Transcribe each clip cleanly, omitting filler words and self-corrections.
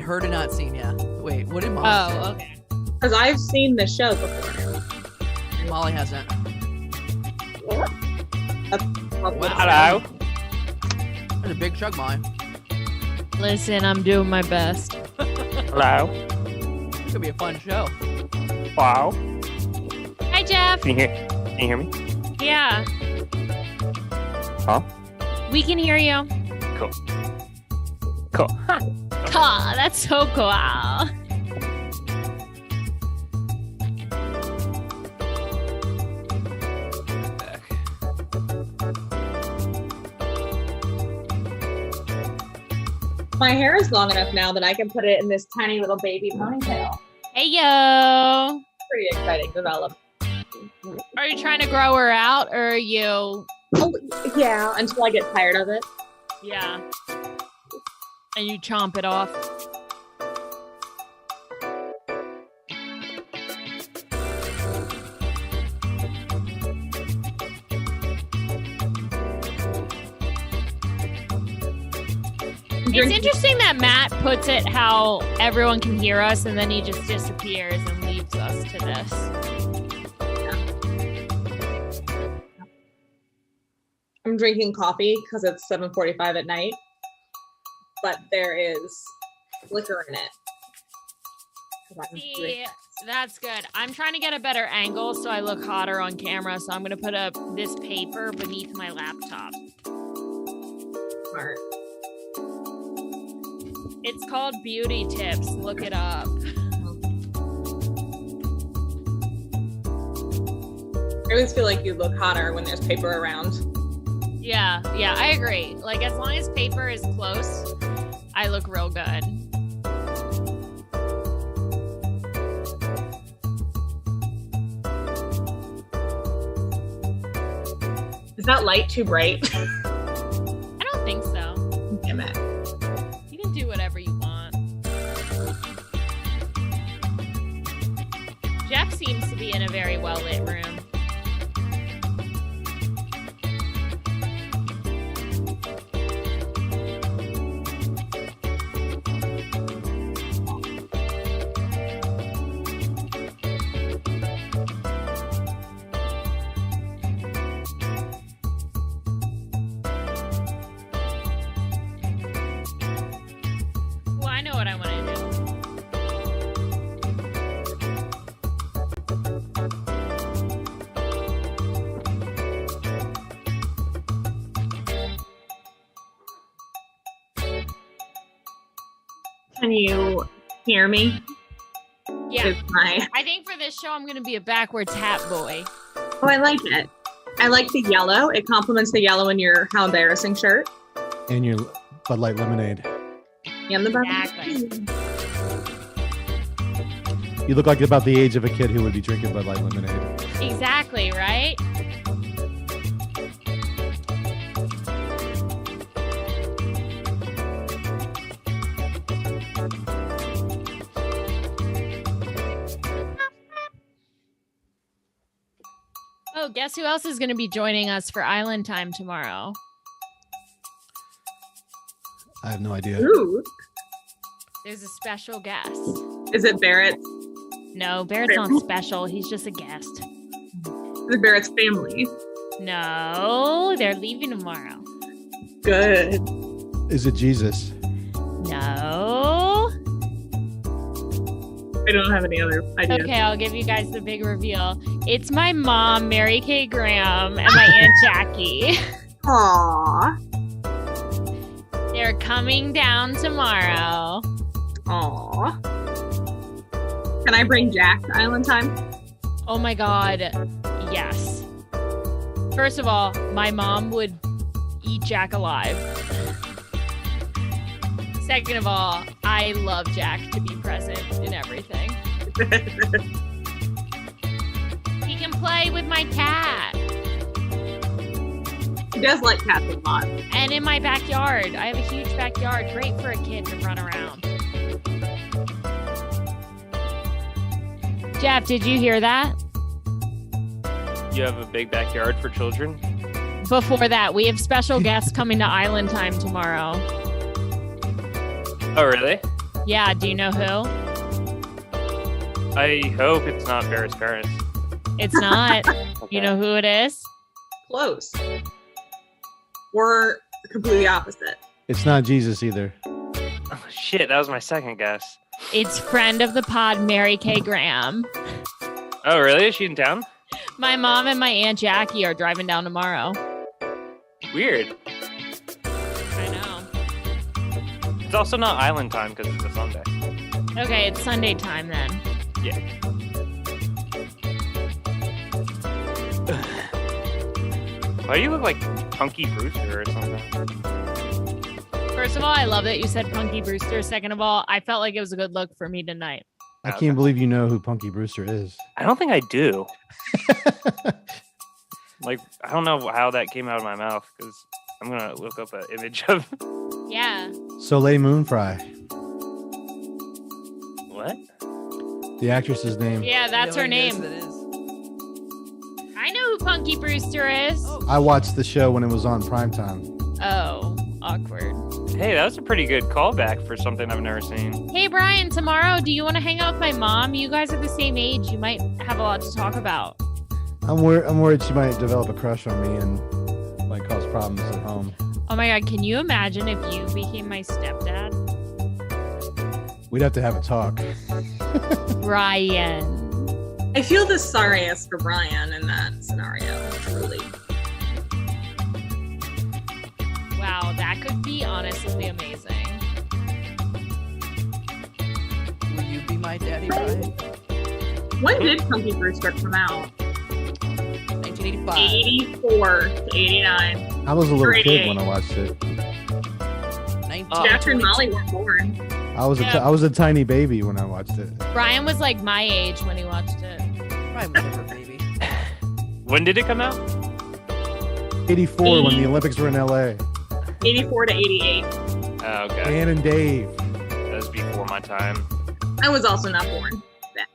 heard and not seen, yeah. Wait, what did Molly say? Oh, okay. Because I've seen the show before. Molly hasn't. Hello. That's a big chug, Molly. Listen, I'm doing my best. Hello. It's gonna be a fun show. Wow. Hi, Jeff. Can you hear me? Yeah. Huh? We can hear you. Cool. Cool. Cool. That's so cool. My hair is long enough now that I can put it in this tiny little baby ponytail. Hey, yo. Pretty exciting development. Are you trying to grow her out, or are you? Oh, yeah, until I get tired of it. Yeah. And you chomp it off. It's interesting that Matt puts it how everyone can hear us, and then he just disappears and leaves us to this. I'm drinking coffee because it's 7:45 at night, but there is liquor in it. See, that's good. I'm trying to get a better angle so I look hotter on camera, so I'm going to put up this paper beneath my laptop. Smart. It's called Beauty Tips. Look it up. I always feel like you look hotter when there's paper around. Yeah, I agree. Like, as long as paper is close, I look real good. Is that light too bright? I don't think so. Damn it. You can do whatever you want. Jeff seems to be in a very well-lit room. Can you hear me? Yeah. I think for this show, I'm going to be a backwards hat boy. Oh, I like it. I like the yellow. It complements the yellow in your How Embarrassing shirt. And your Bud Light lemonade. And the Exactly. You look like about the age of a kid who would be drinking Bud Light lemonade. Exactly, right? Oh, guess who else is going to be joining us for Island Time tomorrow? I have no idea. Ooh. There's a special guest. Is it Barrett? No, Barrett's not special. He's just a guest. Is it Barrett's family? No, they're leaving tomorrow. Good. Is it Jesus? No. I don't have any other ideas. Okay, I'll give you guys the big reveal. It's my mom, Mary Kay Graham, and my Aunt Jackie. Aww. They're coming down tomorrow. Aww. Can I bring Jack to Island Time? Oh my God. Yes. First of all, my mom would eat Jack alive. Second of all, I love Jack to be present in everything. He can play with my cat. He does like cats a lot. And in my backyard. I have a huge backyard. Great for a kid to run around. Jeff, did you hear that? You have a big backyard for children? Before that, we have special guests coming to Island Time tomorrow. Oh, really? Yeah, do you know who? I hope it's not Paris Paris. It's not. Okay. You know who it is? Close. We're completely opposite. It's not Jesus either. Oh, shit, that was my second guess. It's friend of the pod, Mary Kay Graham. Oh, really? Is she in town? My mom and my Aunt Jackie are driving down tomorrow. Weird. I know. It's also not island time because it's a Sunday. Okay, it's Sunday time then. Yeah. Why do you look like Punky Brewster or something? First of all, I love that you said Punky Brewster. Second of all, I felt like it was a good look for me tonight. I can't believe you know who Punky Brewster is. I don't think I do. Like, I don't know how that came out of my mouth because I'm going to look up an image of... Yeah. Soleil Moonfry, What? the actress's name. Yeah, that's her name. That is. I know who Punky Brewster is. Oh, I watched the show when it was on primetime. Oh, awkward. Hey, that was a pretty good callback for something I've never seen. Hey, Brian, tomorrow, do you want to hang out with my mom? You guys are the same age. You might have a lot to talk about. I'm worried she might develop a crush on me and might cause problems at home. Oh my God, can you imagine if you became my stepdad? We'd have to have a talk. Brian. I feel the sorriest for Brian in that scenario, truly. Wow, that could be honestly amazing. will you be my daddy, Brian? When did Punky Brewster come out? 1985. 84 to 89. I was a little kid 88. when I watched it. 1922. Jeff and Molly weren't born. I was a tiny baby when I watched it. Brian was like my age when he watched it. Brian was never a baby. When did it come out? 84 when the Olympics were in LA. 84 to 88. Oh, okay. Ann and Dave. That was before my time. I was also not born then,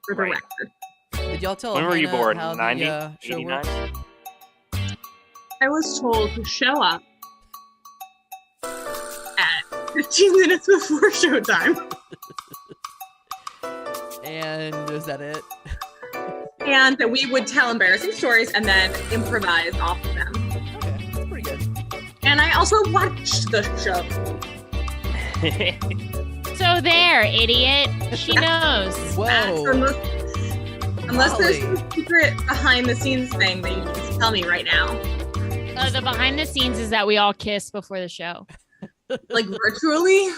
for the Right. record. Did y'all tell When were you Hannah born? how 90? the show 89? works? I was told to show up at 15 minutes before showtime. And is that it? And that we would tell embarrassing stories and then improvise off of them. Okay, that's pretty good. And I also watched the show. So there, idiot. She knows. Whoa. Unless there's Molly. some secret behind the scenes thing that you can tell me right now. The behind the scenes is that we all kiss before the show. Like virtually.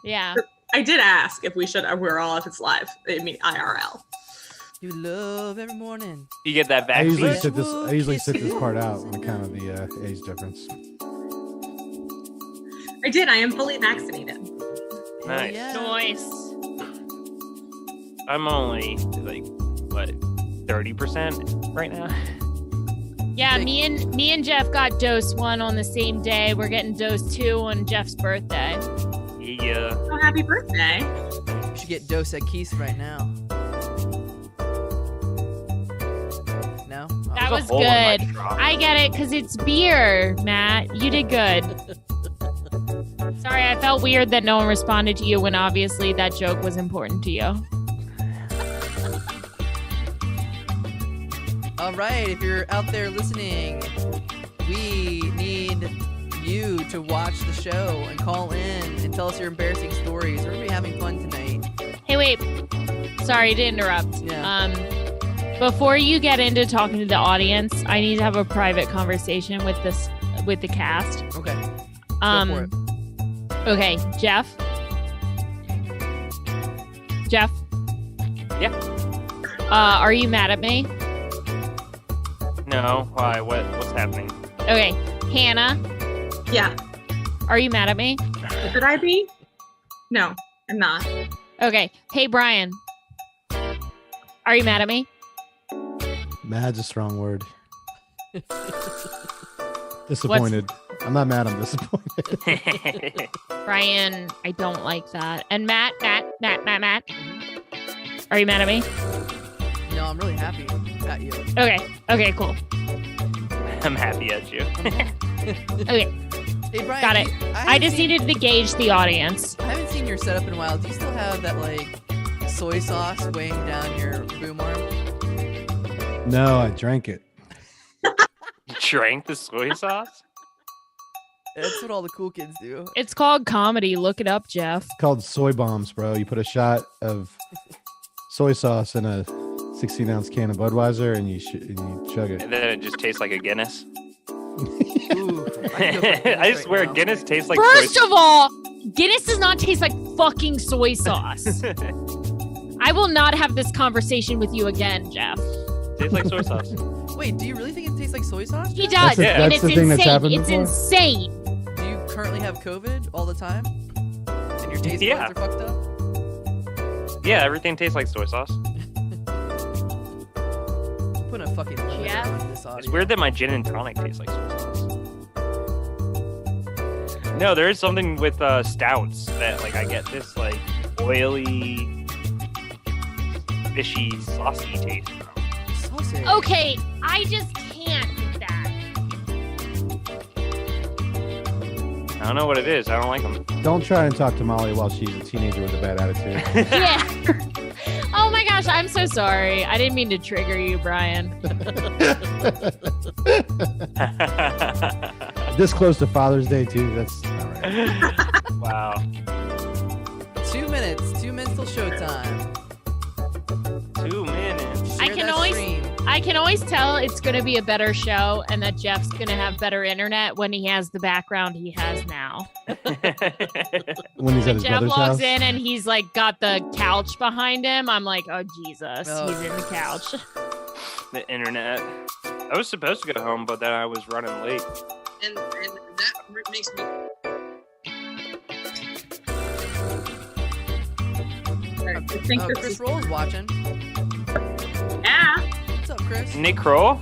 Yeah. I did ask if we should, if it's live. I mean IRL. You love every morning. You get that I vaccine? usually sit this part out on account of the age difference. I did. I am fully vaccinated. Nice. Yeah. Nice. I'm only, like, what, 30% right now? Yeah, me and Jeff got dose 1 on the same day. We're getting dose 2 on Jeff's birthday. Yeah. Oh, happy birthday. You should get Dos Equis right now. No? Oh. That There's was a hole in my good. straw. I get it because it's beer, Matt. You did good. Sorry, I felt weird that no one responded to you when obviously that joke was important to you. All right, if you're out there listening, we need you to watch the show and call in and tell us your embarrassing stories. We're gonna be having fun tonight. Hey, wait. Sorry to interrupt. Yeah. Before you get into talking to the audience, I need to have a private conversation with the cast. Okay. Go for it. Okay, Jeff. Jeff. Yeah. Are you mad at me? No. Why? What's happening? Okay, Hannah. Yeah. Are you mad at me? Should I be? No, I'm not. Okay. Hey, Brian. Are you mad at me? Mad's a strong word. Disappointed. I'm not mad, I'm disappointed. Brian, I don't like that. And Matt. Are you mad at me? No, I'm really happy at you. Okay, cool. I'm happy at you. Okay, Hey, Brian. got it. I just needed to gauge the audience. I haven't seen your setup in a while. Do you still have that like soy sauce weighing down your boom arm? No, I drank it. You drank the soy sauce? That's what all the cool kids do. It's called comedy. Look it up, Jeff. It's called soy bombs, bro. You put a shot of soy sauce in a 16-ounce can of Budweiser, and you chug it. And then it just tastes like a Guinness. Ooh, I swear, Guinness tastes like First soy of all, Guinness does not taste like fucking soy sauce. I will not have this conversation with you again, Jeff. Tastes like soy sauce. Wait, do you really think it tastes like soy sauce? He Jeff? does, and that's it's the thing that's insane. happened It's before? insane. Do you currently have COVID all the time? And your taste Yeah. buds are fucked up? Yeah, everything tastes like soy sauce. Put a fucking limit Jeff? on this audio. It's weird that my gin and tonic tastes like soy sauce. No, there is something with stouts that like I get this like oily, fishy, saucy taste from. Sausage. Okay, I just can't with that. I don't know what it is. I don't like them. Don't try and talk to Molly while she's a teenager with a bad attitude. Yeah. Oh my gosh, I'm so sorry. I didn't mean to trigger you, Brian. This close to Father's Day, too. That's not right. Wow. 2 minutes. 2 minutes till showtime. 2 minutes. I Share can that always- stream. I can always tell it's going to be a better show and that Jeff's going to have better internet when he has the background he has now. When he's at When his Jeff brother's walks house. in and he's like got the couch behind him, I'm like, oh Jesus, Oh. he's in the couch. The internet. I was supposed to go home, but then I was running late. And that makes me. I think Oh, this Chris is- Roll's watching. Yeah. What's up, Chris? Nick Kroll?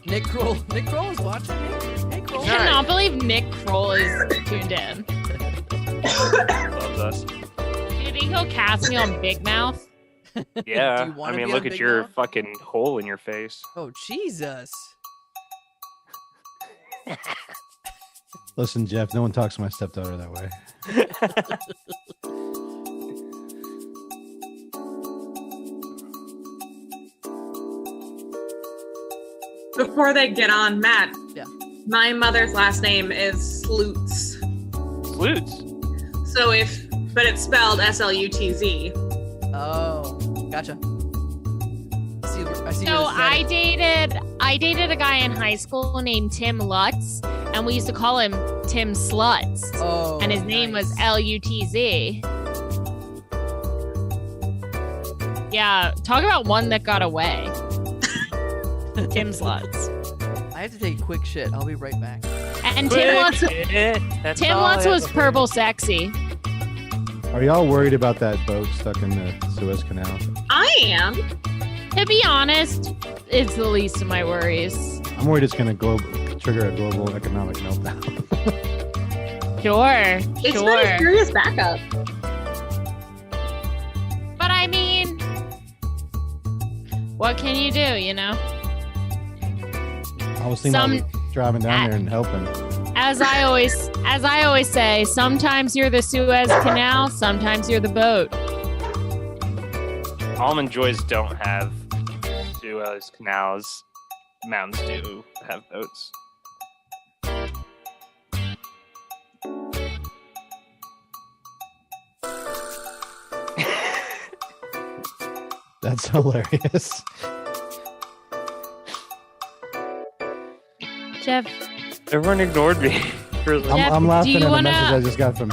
Nick Kroll. Nick Kroll is watching. Hey, Kroll. I cannot believe Nick Kroll is tuned in. Loves us. Do you think he'll cast me on Big Mouth? Yeah. Do you I wanna mean, be look on at Big your Mouth? fucking hole in your face. Oh, Jesus. Listen, Jeff, no one talks to my stepdaughter that way. Before they get on, Matt. Yeah. My mother's last name is Slutz. Flutes. So but it's spelled SLUTZ. Oh, gotcha. I see So where I this is headed. dated a guy in high school named Tim Lutz, and we used to call him Tim Sluts. Oh, And his name was nice. Lutz. Yeah, talk about one that got away. Tim Sluts. I have to take a quick shit. I'll be right back. And Tim Lutz, That's Tim all Lutz I was ever purple sexy. Are y'all worried about that boat stuck in the Suez Canal? I am. To be honest, it's the least of my worries. I'm worried it's going to trigger a global economic meltdown. Sure, It's been a sure. serious backup. But I mean, what can you do, you know? I was thinking about driving down there and helping. As I always say, sometimes you're the Suez Canal, sometimes you're the boat. Almond Joys don't have Suez canals. Mountains do have boats. That's hilarious. Jeff, Everyone ignored me. I'm, Jeff, I'm do laughing you at wanna- a message I just got from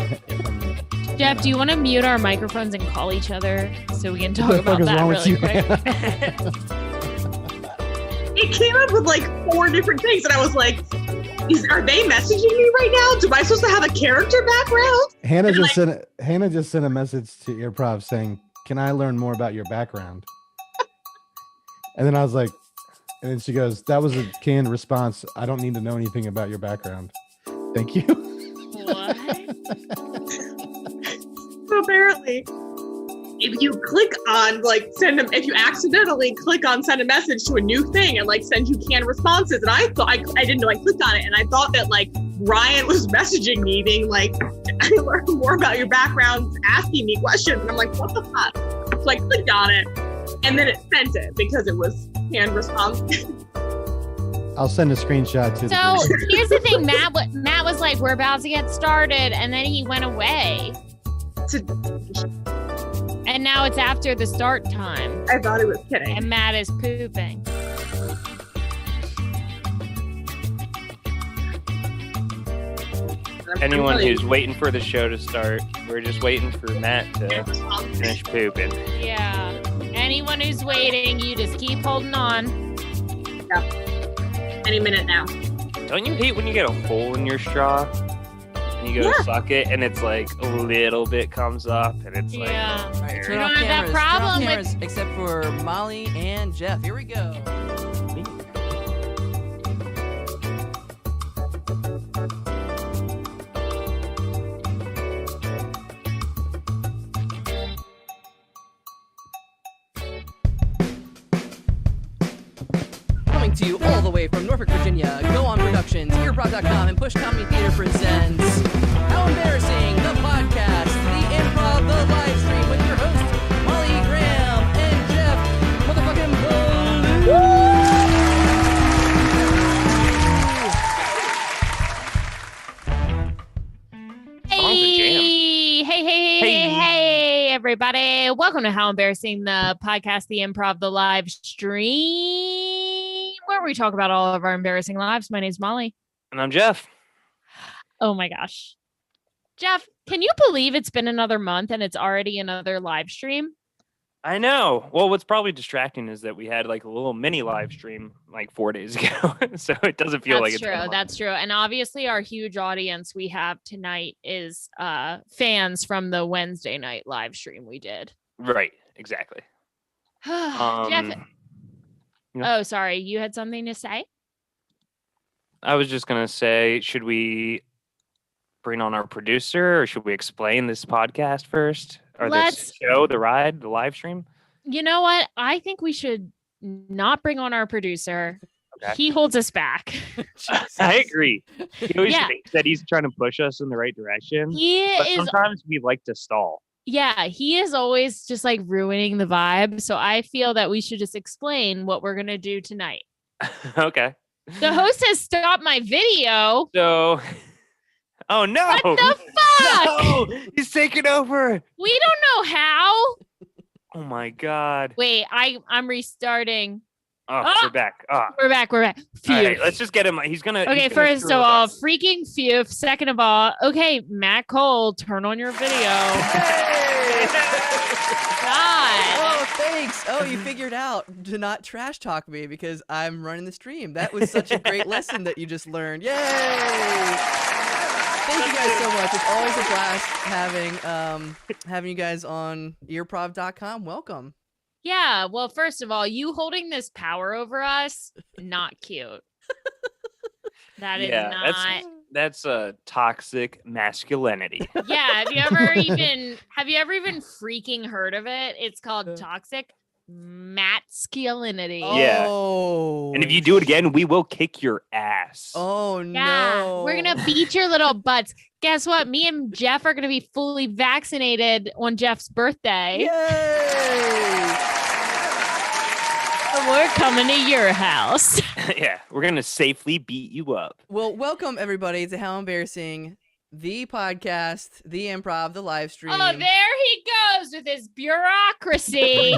Jeff, do you want to mute our microphones and call each other so we can talk What the fuck about is that wrong with really you? quick? It came up with like 4 different things, and I was like, are they messaging me right now? Am I supposed to have a character background? Hannah just sent a message to Improv saying, "Can I learn more about your background?" And then I was like, and then she goes, "That was a canned response. I don't need to know anything about your background. Thank you." What? So apparently, if you click on if you accidentally click on send a message to a new thing and send you canned responses, and I thought I didn't know I clicked on it, and I thought that Ryan was messaging me being I learned more about your background, asking me questions, and I'm like, what the fuck? So I clicked on it, and then it sent it because it was canned responses. I'll send a screenshot to. So here's the thing, Matt was like, "We're about to get started," and then he went away. And now it's after the start time. I thought he was kidding. And Matt is pooping. Anyone who's waiting for the show to start, we're just waiting for Matt to finish pooping. Yeah. Anyone who's waiting, you just keep holding on. Yeah. Any minute now. Don't you hate when you get a hole in your straw? And you go to suck it, and it's a little bit comes up, and it's Yeah. All right, turn You off don't have that cameras. problem Turn off with- cameras, except for Molly and Jeff. Here we go. Coming to you all the way from Norfolk, Virginia, Go On Productions, Improv.com, and Push Comedy Theater presents How Embarrassing, the podcast, the Improv, the live stream with your hosts, Molly Graham and Jeff motherfucking Hey, everybody. Welcome to How Embarrassing, the podcast, the Improv, the live stream, where we talk about all of our embarrassing lives. My name's Molly. And I'm Jeff. Oh my gosh. Jeff, can you believe it's been another month and it's already another live stream? I know. Well, what's probably distracting is that we had a little mini live stream 4 days ago, so it doesn't feel like it's been a month. That's true. And obviously our huge audience we have tonight is fans from the Wednesday night live stream we did. Right. Exactly. Jeff, yeah. oh, sorry. You had something to say? I was just gonna say, should we bring on our producer, or should we explain this podcast first, or this show, the live stream? You know what? I think we should not bring on our producer. Okay. He holds us back. I agree. He always thinks that he's trying to push us in the right direction. But sometimes we like to stall. Yeah, he is always just ruining the vibe. So I feel that we should just explain what we're gonna do tonight. Okay. The host has stopped my video. So, oh no! What the fuck? No! He's taking over. We don't know how. Oh my god! Wait, I'm restarting. Oh, we're back. Oh. We're back. Phew. All right, let's just get him. He's gonna. Okay, first of all, freaking phew. Second of all, okay, Matt Cole, turn on your video. Hey! God. Oh, thanks. Oh, you figured out to not trash talk me because I'm running the stream. That was such a great lesson that you just learned. Yay! Thank you guys so much. It's always a blast having you guys on earprov.com. Welcome. Yeah, well, first of all, you holding this power over us, not cute. That is not. That's a toxic masculinity. Yeah, have you ever even freaking heard of it? It's called toxic masculinity. Yeah. Oh. And if you do it again, we will kick your ass. Oh Yeah, no. we're gonna beat your little butts. Guess what? Me and Jeff are gonna be fully vaccinated on Jeff's birthday. Yay! We're coming to your house. Yeah, we're gonna safely beat you up. Well, welcome everybody to How Embarrassing, the podcast, the Improv, the live stream. Oh, there he goes with his bureaucracy.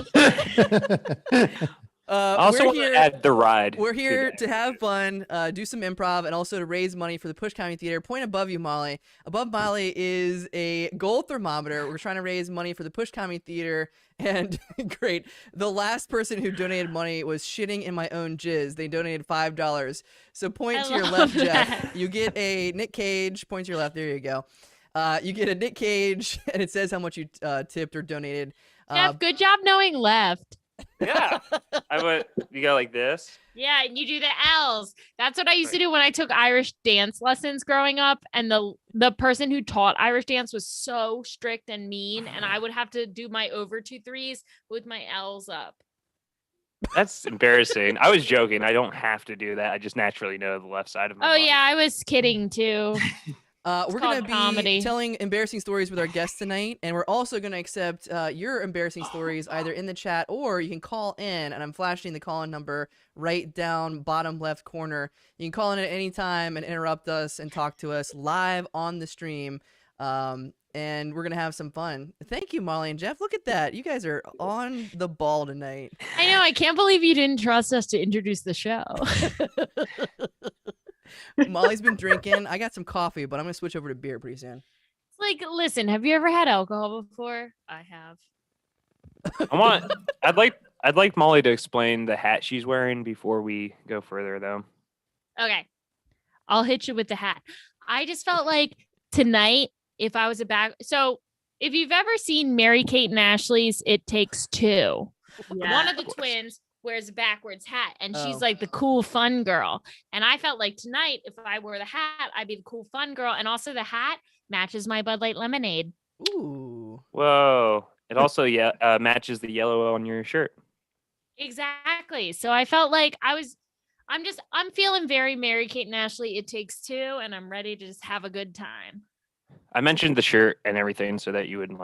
Also, we're here, add the ride. We're here to have fun, do some improv, and also to raise money for the Push Comedy Theater. Point above you, Molly. Above Molly is a gold thermometer. We're trying to raise money for the Push Comedy Theater, and great. The last person who donated money was shitting in my own jizz. They donated $5. So point to your left, Jeff. You get a Nick Cage. Point to your left. There you go. You get a Nick Cage, and it says how much you tipped or donated. Jeff, good job knowing left. Yeah. I would. You go like this. Yeah, and you do the L's. That's what I used to do when I took Irish dance lessons growing up. And the person who taught Irish dance was so strict and mean, and I would have to do my over 2 3s with my L's up. That's embarrassing. I was joking. I don't have to do that. I just naturally know the left side of my Oh body. yeah, I was kidding too. We're going to be comedy. telling embarrassing stories with our guests tonight, and we're also going to accept your embarrassing stories either in the chat or you can call in, and I'm flashing the call-in number right down bottom left corner. You can call in at any time and interrupt us and talk to us live on the stream, and we're going to have some fun. Thank you, Molly and Jeff. Look at that. You guys are on the ball tonight. I know. I can't believe you didn't trust us to introduce the show. Molly's been drinking. I got some coffee, but I'm going to switch over to beer pretty soon. It's like, listen, have you ever had alcohol before? I have. I'd like Molly to explain the hat she's wearing before we go further, though. Okay. I'll hit you with the hat. I just felt like tonight, if I was so if you've ever seen Mary Kate and Ashley's It Takes Two, one of the twins wears a backwards hat and she's like the cool fun girl. And I felt like tonight, if I wore the hat, I'd be the cool fun girl. And also the hat matches my Bud Light lemonade. Ooh. Whoa. It also matches the yellow on your shirt. Exactly. So I felt like I'm feeling very Mary Kate and Ashley It Takes Two, and I'm ready to just have a good time. I mentioned the shirt and everything so that you would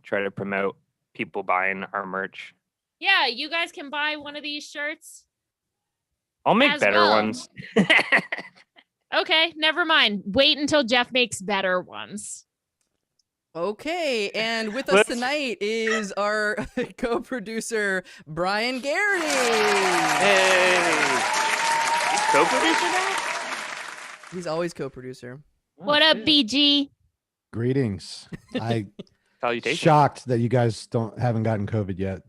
try to promote people buying our merch. Yeah, you guys can buy one of these shirts. I'll make better ones. Okay, never mind. Wait until Jeff makes better ones. Okay, and with us tonight is our co-producer, Brian Gary. Hey! He's co-producer now? He's always co-producer. What up, BG? Greetings. I Salutations. shocked that you guys haven't gotten COVID yet.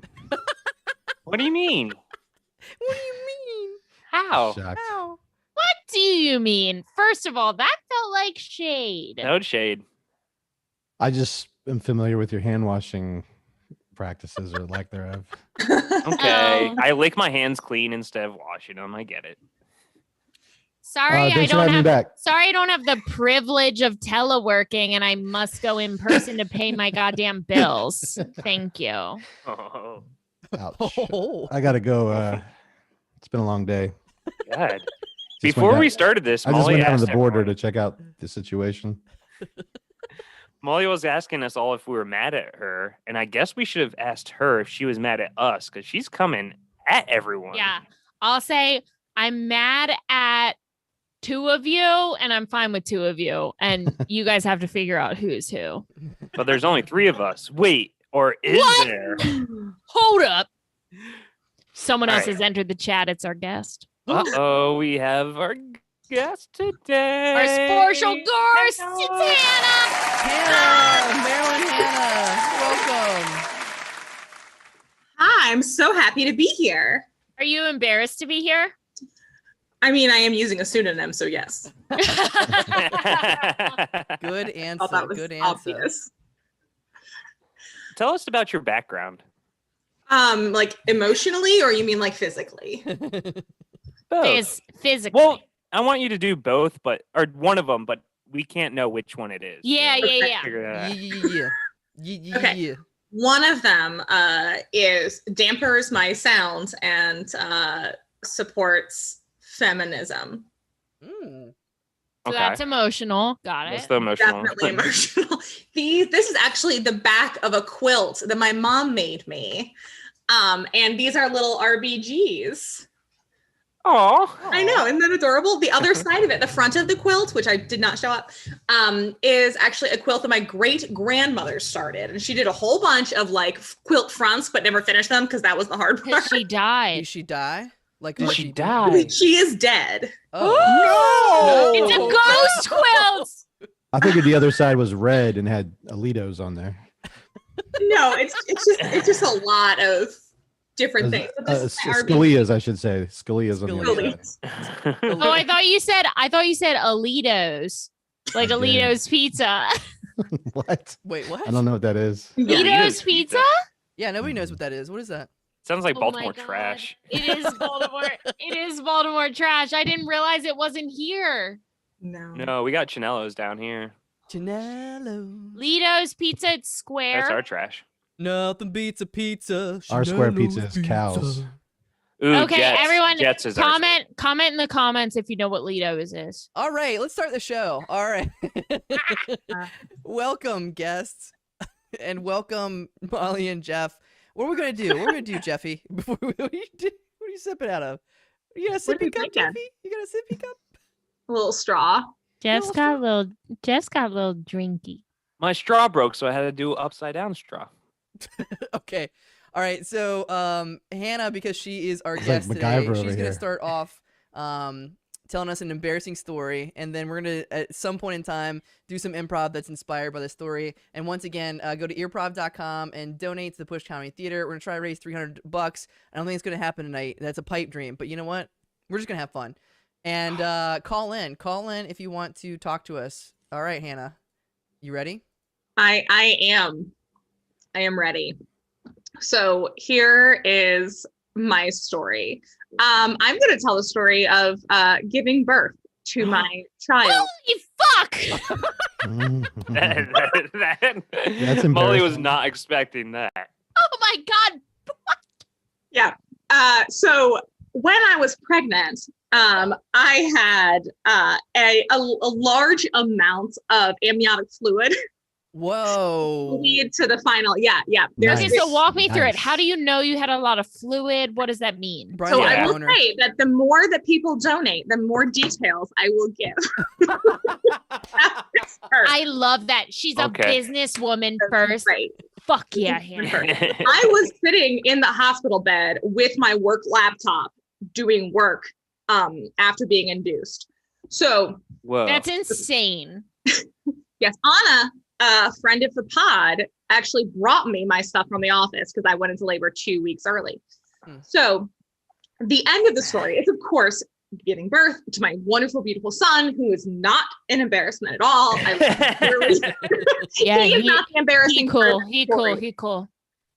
What do you mean? What do you mean? How? Shocked. How? What do you mean? First of all, that felt like shade. No shade. I just am familiar with your hand washing practices or lack thereof. Okay. Oh. I lick my hands clean instead of washing them. I get it. Sorry, Thanks for having me back. Sorry, I don't have the privilege of teleworking, and I must go in person to pay my goddamn bills. Thank you. Oh, Ouch. Oh. I gotta go. It's been a long day. God. Just Before went we down- started this, I just Molly went down to asked the border everyone- to check out the situation. Molly was asking us all if we were mad at her, and I guess we should have asked her if she was mad at us because she's coming at everyone. Yeah, I'll say I'm mad at 2 of you, and I'm fine with 2 of you, and you guys have to figure out who's who. But there's only 3 of us. Wait, or is What? there? Hold up. Someone All else right. has entered the chat. It's our guest. Uh-oh, we have our guest today. Our spatial ghost. It's Hannah. Hannah, Marilyn Hannah, welcome. Hi, I'm so happy to be here. Are you embarrassed to be here? I mean, I am using a pseudonym, so yes. Good I answer. thought that was Good answer. obvious. Tell us about your background. Like emotionally, or you mean like physically? Both. Physically. Well, I want you to do both, or one of them, but we can't know which one it is. Yeah. Figure that out. Yeah. Okay. One of them is dampers my sound and supports feminism. Mm. So Okay. that's emotional. Got That's it. the emotional. Definitely emotional. This is actually the back of a quilt that my mom made me. And these are little RBGs. Oh, I know, isn't that adorable? The other side of it, the front of the quilt, which I did not show up, is actually a quilt that my great grandmother started. And she did a whole bunch of like quilt fronts, but never finished them because that was the hard part. Because she died. Did she die? Like Did what she did? die? She is dead. Oh. It's a ghost quilt. I figured the other side was red and had Alitos on there. No, it's just a lot of different things. But this is my RBG. Scalia's, I should say. Scalia's on the other Scalia. side. Oh, I thought you said Alitos. Like I did. Alitos pizza. What? Wait, what? I don't know what that is. Yeah. Alitos pizza? Yeah, nobody knows what that is. What is that? Sounds like Oh my Baltimore God. trash. It is Baltimore. It is Baltimore trash. I didn't realize it wasn't here. No, we got Chinello's down here. Chanello. Lito's Pizza, it's square. That's our trash. Nothing beats a pizza. Our square Chanello's pizza is cows. Ooh, Okay, Jets. everyone, Jets is our trash. comment in the comments if you know what Lito's is. All right, let's start the show. All right. Welcome, guests. And welcome, Molly and Jeff. What are we going to do? What are we going to do, Jeffy? What are you sipping out of? You got a What are you sippy cup, drinking? Jeffy? You got a sippy cup? A little straw. Jeff's got a little drinky. My straw broke, so I had to do upside down straw. Okay. All right. So, Hannah, because she is our It's guest like today, MacGyver over she's going here. to start off telling us an embarrassing story, and then we're going to, at some point in time, do some improv that's inspired by the story. And once again, go to earprov.com and donate to the Push Comedy Theater. We're going to try to raise $300. I don't think it's going to happen tonight. That's a pipe dream. But you know what? We're just going to have fun. And call in if you want to talk to us. All right, Hannah, you ready? I am ready. So here is my story. I'm going to tell the story of giving birth to my child. Holy fuck! That's Molly was embarrassing. not expecting that. Oh my God! Yeah. So when I was pregnant, I had a large amount of amniotic fluid Whoa. lead to the final. Yeah. There's Okay, Nice. so walk me through it. Nice. How do you know you had a lot of fluid? What does that mean? Brian, So you're I a will donor. say that the more that people donate, the more details I will give. I love that. She's a Okay. businesswoman first. Right. Fuck yeah, Hannah. I was sitting in the hospital bed with my work laptop doing work after being induced. So Whoa. That's insane. yes, Anna, a friend of the pod, actually brought me my stuff from the office because I went into labor 2 weeks early. So the end of the story is, of course, giving birth to my wonderful, beautiful son, who is not an embarrassment at all. Yeah, he is not the embarrassing He cool. part of the He story. cool. He cool.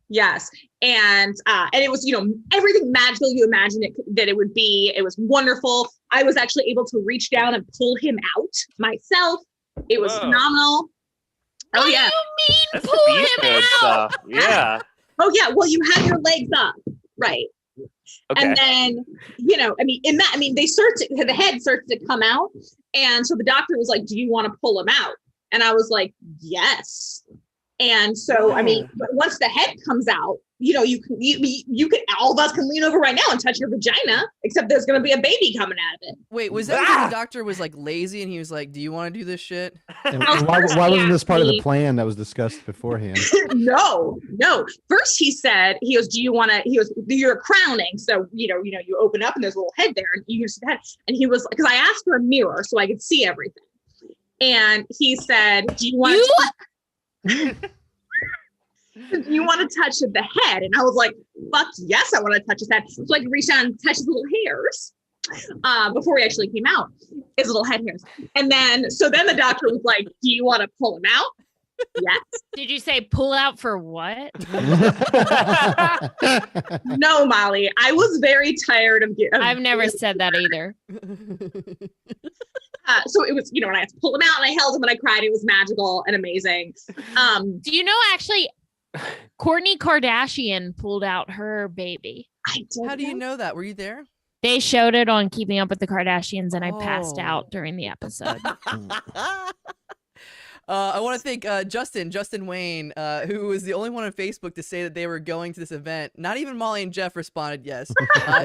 Yes. And it was, everything magical you imagine that it would be. It was wonderful. I was actually able to reach down and pull him out myself. It was Whoa. phenomenal. Oh, What yeah. do you mean That's pull the beef him good out? stuff. Yeah. Oh, yeah. Well, you have your legs up. Right. Okay. And then, they the head starts to come out. And so the doctor was like, do you want to pull him out? And I was like, yes. And so, but once the head comes out, you can, all of us can lean over right now and touch your vagina, except there's going to be a baby coming out of it. Wait, was that because the doctor was like lazy and he was like, do you want to do this shit? And why wasn't this part of the plan that was discussed beforehand? No. First he said, you're crowning. So, you open up and there's a little head there and you use the head. And he was, because I asked for a mirror so I could see everything. And he said, do you want to touch the head? And I was like, fuck yes, I want to touch his head. So I could reach down and touch his little hairs before he actually came out, his little head hairs. And then the doctor was like, do you want to pull him out? Yes. Did you say pull out for what? No, Molly, I was very tired of I've never said that either. so it was, and I had to pull him out and I held him and I cried. It was magical and amazing. Do you know actually Kourtney Kardashian pulled out her baby? How do you know that? Were you there? They showed it on Keeping Up with the Kardashians and I passed Oh. out during the episode. I want to thank Justin Wayne, who was the only one on Facebook to say that they were going to this event. Not even Molly and Jeff responded yes.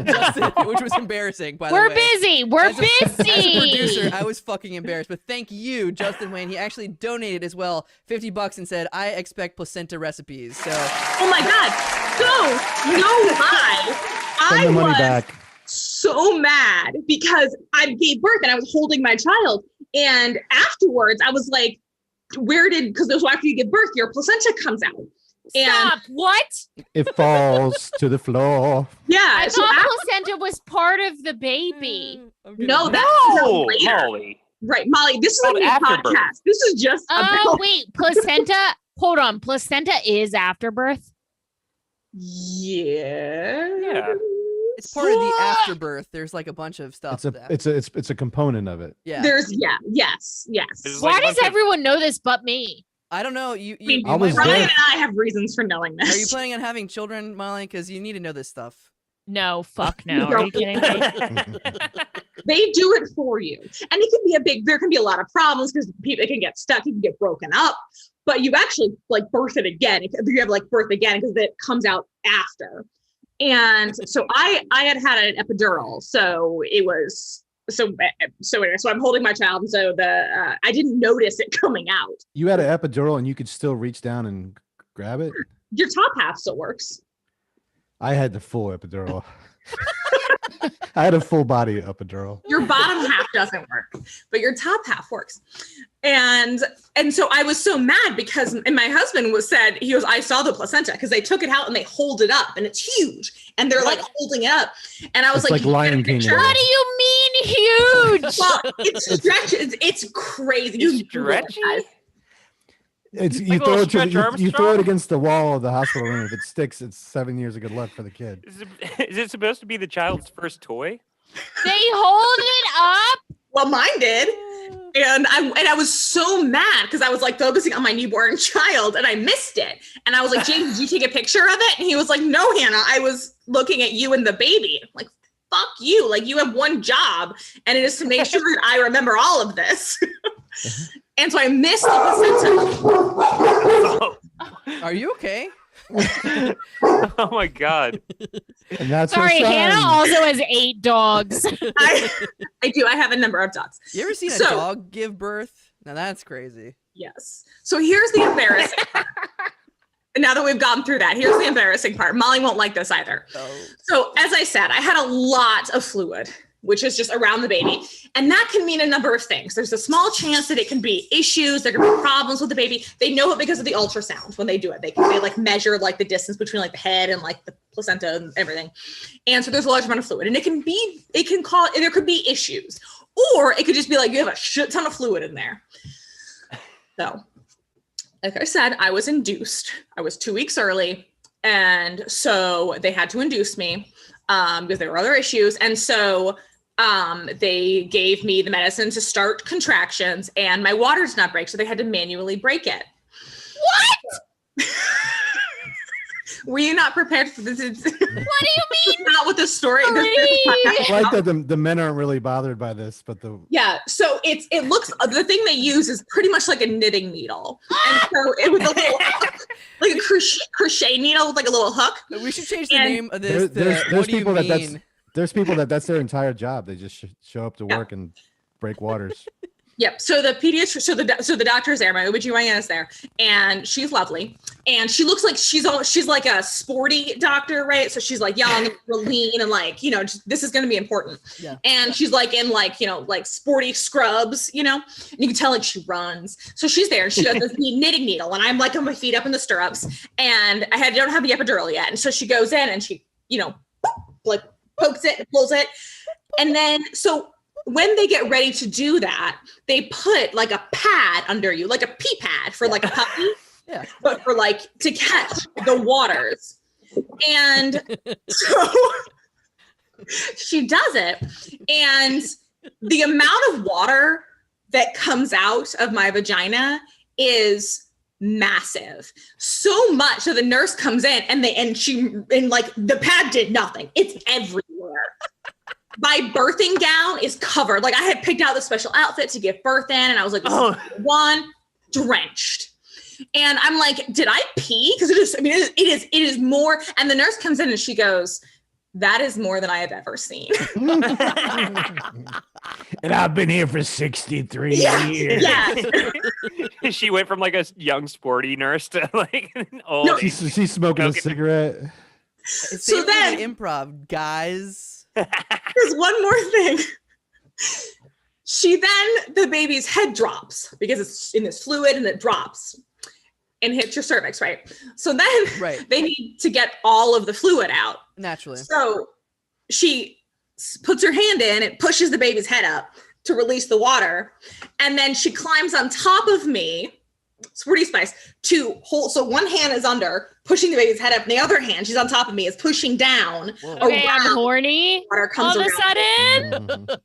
Justin, which was embarrassing, by the way. We're busy. We're As a busy. producer, I was fucking embarrassed. But thank you, Justin Wayne. He actually donated as well, $50 and said, I expect placenta recipes. So Oh my God. So, no lie. Send the money was back. so mad because I gave birth and I was holding my child. And afterwards, I was like, because there's after you give birth, your placenta comes out. Stop. What? It falls to the floor. Yeah. I So thought placenta was part of the baby. I'm gonna- no, that's No, later. Molly. Right, Molly, this is a Called new afterbirth. podcast. This is just Oh, wait. Placenta. Hold on. Placenta is afterbirth. Yeah. It's part of the afterbirth. There's like a bunch of stuff. It's a component of it. Yeah. Yes. There's Why like a does bunch of- everyone know this but me? I don't know. I mean, I was Ryan there. and I have reasons for knowing this. Are you planning on having children, Molly? Because you need to know this stuff. No, fuck no. Are you kidding me? They do it for you. And it can be there can be a lot of problems because it can get stuck, it can get broken up, but you actually like birth it again. You have like birth again because it comes out after. And so I had an epidural. So it was, anyway, so I'm holding my child. And so I didn't notice it coming out. You had an epidural and you could still reach down and grab it? Your top half still works. I had the full epidural. I had a full body epidural. Your bottom half doesn't work, but your top half works. And so I was so mad because, and my husband I saw the placenta because they took it out and they hold it up and it's huge and they're like holding it up. And I was It's like Lion King. What do you mean huge? Well, it's stretchy. It's crazy. It's stretchy? It's Like you throw it against the wall of the hospital room. If it sticks, it's 7 years of good luck for the kid. Is it supposed to be the child's first toy? They hold it up? Well, mine did. And I was so mad because I was like focusing on my newborn child and I missed it. And I was like, James, did you take a picture of it? And he was like, no, Hannah, I was looking at you and the baby. I'm like, fuck you. Like you have one job and it is to make sure that I remember all of this. And so I missed the placenta. Are you okay? Oh my God. And that's Sorry, her son. Hannah also has 8 dogs. I do. I have a number of dogs. You ever seen a dog give birth? Now that's crazy. Yes. So here's the embarrassing part. And now that we've gone through that, here's the embarrassing part. Molly won't like this either. Oh. So as I said, I had a lot of fluid, which is just around the baby. And that can mean a number of things. There's a small chance that it can be issues. There can be problems with the baby. They know it because of the ultrasound when they do it. They like measure like the distance between like the head and like the placenta and everything. And so there's a large amount of fluid and there could be issues, or it could just be like, you have a shit ton of fluid in there. So like I said, I was induced. I was 2 weeks early. And so they had to induce me because there were other issues. And so they gave me the medicine to start contractions and my water did not break. So they had to manually break it. What? Were you not prepared for this? What do you mean? Not with the story. I like that the men aren't really bothered by this, but Yeah, so it looks, the thing they use is pretty much like a knitting needle. And so it was a little hook, like a crochet needle with like a little hook. We should change the name of this. there's people there's people that's their entire job. They just show up to work and break waters. Yep. So the pediatrician, so the doctor is there. My OBGYN is there, and she's lovely, and she looks like she's like a sporty doctor, right? So she's like young, and lean, and like this is going to be important. Yeah. And she's like in like like sporty scrubs, and you can tell like she runs. So she's there, and she has this knitting needle, and I'm like on my feet up in the stirrups, and I don't have the epidural yet, and so she goes in and she like pokes it, pulls it, and then so. When they get ready to do that, they put like a pad under you, like a pee pad for like a puppy, but for like to catch the waters. And so she does it. And the amount of water that comes out of my vagina is massive. So much. So the nurse comes in and like the pad did nothing. It's everywhere. My birthing gown is covered. Like I had picked out the special outfit to give birth in, and I was like, one drenched. And I'm like, did I pee? Because it is more. And the nurse comes in and she goes, that is more than I have ever seen. And I've been here for 63 years. Yeah. She went from like a young sporty nurse to like an old. No, she's smoking a cigarette. So then, improv, guys. There's one more thing. The baby's head drops because it's in this fluid and it drops and hits your cervix, right? So then they need to get all of the fluid out. Naturally. So she puts her hand in, it pushes the baby's head up to release the water. And then she climbs on top of me squirty spice to hold. So one hand is under, pushing the baby's head up, and the other hand, she's on top of me, is pushing down. Okay, I'm horny. Water comes All of a around. sudden.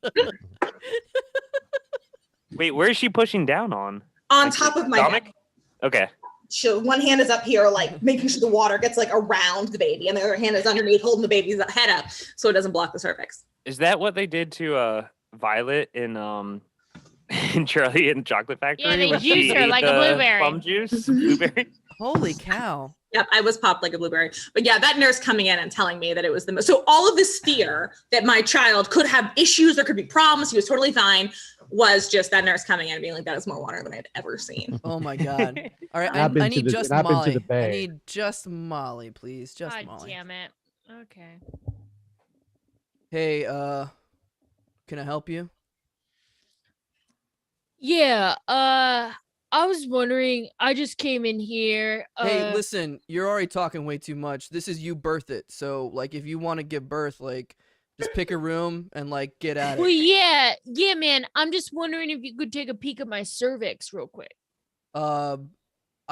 Wait, where is she pushing down on? On top of my stomach? neck. Okay. So one hand is up here, like making sure the water gets like around the baby, and the other hand is underneath, holding the baby's head up so it doesn't block the cervix. Is that what they did to Violet in in Charlie and the Chocolate Factory? Yeah, they when she juiced her ate like a the blueberry. Plum juice, blueberry. Holy cow. Yep, I was popped like a blueberry. But yeah, that nurse coming in and telling me that it was the most. So all of this fear that my child could have issues, there could be problems, he was totally fine, was just that nurse coming in and being like, that is more water than I'd ever seen. Oh my God. All right, I've been I to need the- just I've been to Molly. the Bay. I need just Molly, please. Just God Molly. damn it. Okay. Hey, can I help you? Yeah, I was wondering, I just came in here. Hey, listen, you're already talking way too much. This is You Birth It. So, like, if you want to give birth, like, just pick a room and, like, get at Well, it. yeah, man. I'm just wondering if you could take a peek at my cervix real quick. I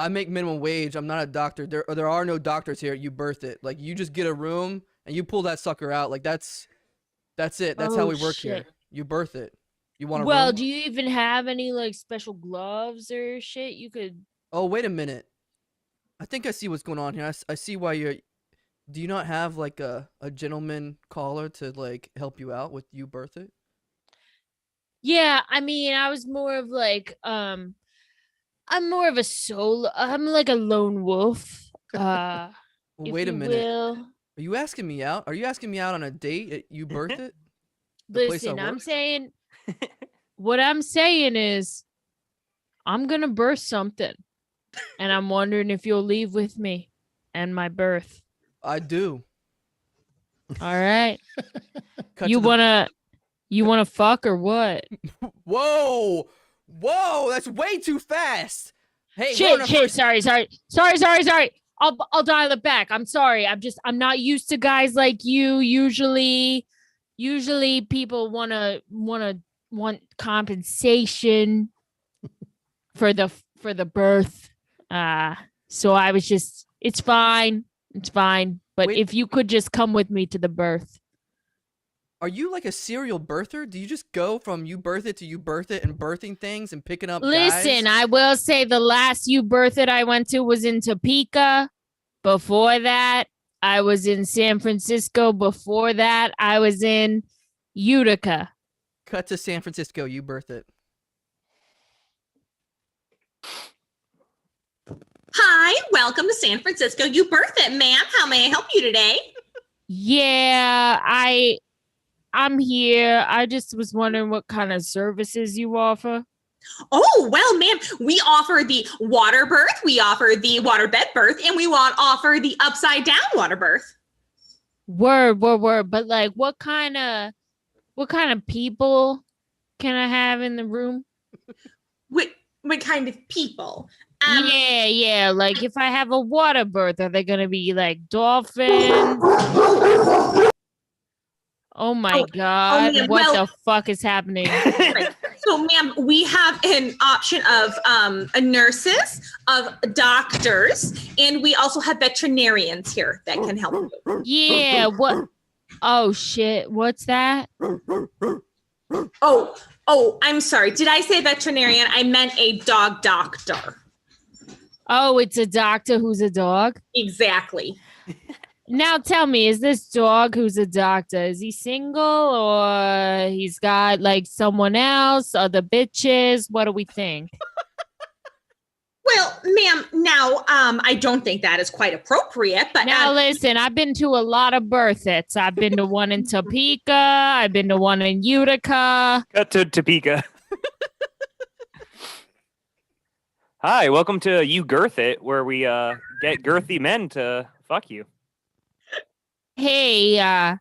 make minimum wage. I'm not a doctor. There are no doctors here. You birth it. Like, you just get a room and you pull that sucker out. Like, that's it. That's how Oh, we work shit. here. You birth it. You want a Well, room? do you even have any like special gloves or shit you could? Oh, wait a minute. I think I see what's going on here. I see why you're. Do you not have like a gentleman caller to like help you out with You Birth It? Yeah, I mean, I was more of like I'm more of a solo. I'm like a lone wolf. Well, if wait a you minute. will. Are you asking me out? Are you asking me out on a date at You Birth It? The place I Listen, I'm work? saying what I'm saying is I'm gonna birth something. And I'm wondering if you'll leave with me and my birth. I do. All right. Cut You to the- wanna fuck or what? Whoa! Whoa! That's way too fast. Hey, we're on a Shit, first- sorry. I'll dial it back. I'm sorry. I'm not used to guys like you. Usually people want compensation for the birth. So I was just, it's fine. But Wait. if you could just come with me to the birth. Are you like a serial birther? Do you just go from You Birth It to You Birth It and birthing things and picking up Listen, guys? I will say the last You Birth It I went to was in Topeka. Before that, I was in San Francisco. Before that, I was in Utica. Cut to San Francisco. You Birth It. Hi, welcome to San Francisco. You birth it, ma'am. How may I help you today? Yeah, I'm here. I just was wondering what kind of services you offer. Oh, well, ma'am, we offer the water birth, we offer the water bed birth, and we offer the upside down water birth. Word. But like, what kind of people can I have in the room? What kind of people? Yeah. Like, if I have a water birth, are they gonna be like dolphins? Oh my God! ma'am, What well- the fuck is happening? Right. So, ma'am, we have an option of nurses, of doctors, and we also have veterinarians here that can help you. Yeah. What? Oh shit! What's that? Oh, I'm sorry. Did I say veterinarian? I meant a dog doctor. Oh, it's a doctor who's a dog. Exactly. Now tell me, is this dog who's a doctor, is he single or he's got like someone else, other bitches? What do we think? Well, ma'am, now I don't think that is quite appropriate, but Now listen, I've been to a lot of birth its. I've been to one in Topeka. I've been to one in Utica. Cut to Topeka. Hi, welcome to You Girth It, where we get girthy men to fuck you. Hey,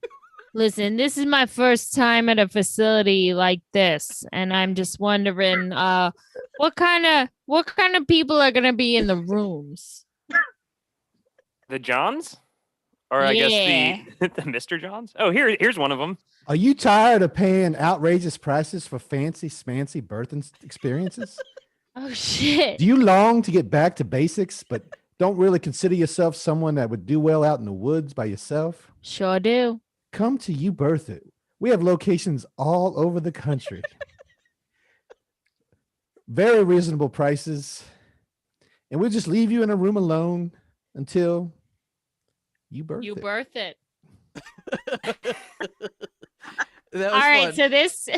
listen, this is my first time at a facility like this, and I'm just wondering, what kind of people are gonna be in the rooms? The Johns? Or I guess the Mr. Johns? Oh, here's one of them. Are you tired of paying outrageous prices for fancy, smancy birthing experiences? Oh shit. Do you long to get back to basics, but don't really consider yourself someone that would do well out in the woods by yourself? Sure do. Come to You Birth It. We have locations all over the country. Very reasonable prices. And we'll just leave you in a room alone until you birth You it. birth it. That was All right, fun. so this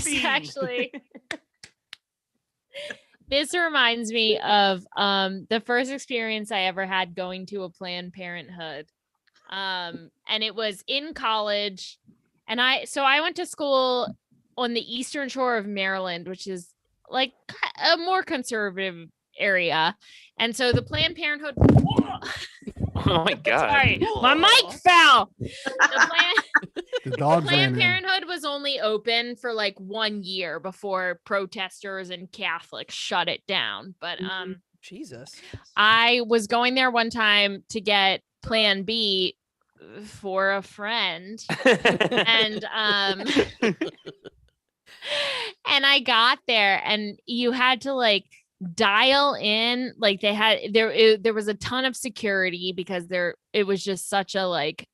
Scene. actually this reminds me of the first experience I ever had going to a Planned Parenthood. And it was in college, and I went to school on the eastern shore of Maryland, which is like a more conservative area. And so the Planned Parenthood Oh my god. sorry, my mic fell. The dogs ran Planned in. Parenthood was only open for like 1 year before protesters and Catholics shut it down. But Jesus. I was going there one time to get Plan B for a friend, and and I got there, and you had to like dial in, like they had there was a ton of security because it was just such a like,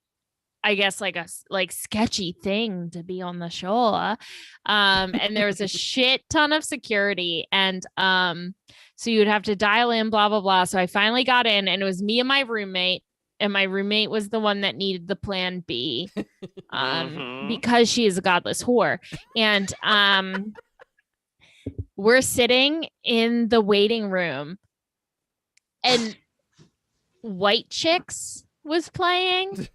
I guess like a sketchy thing to be on the shore. And there was a shit ton of security, and so you'd have to dial in, blah blah blah. So I finally got in, and it was me and my roommate, and my roommate was the one that needed the Plan B, because she is a godless whore. And we're sitting in the waiting room, and White Chicks was playing.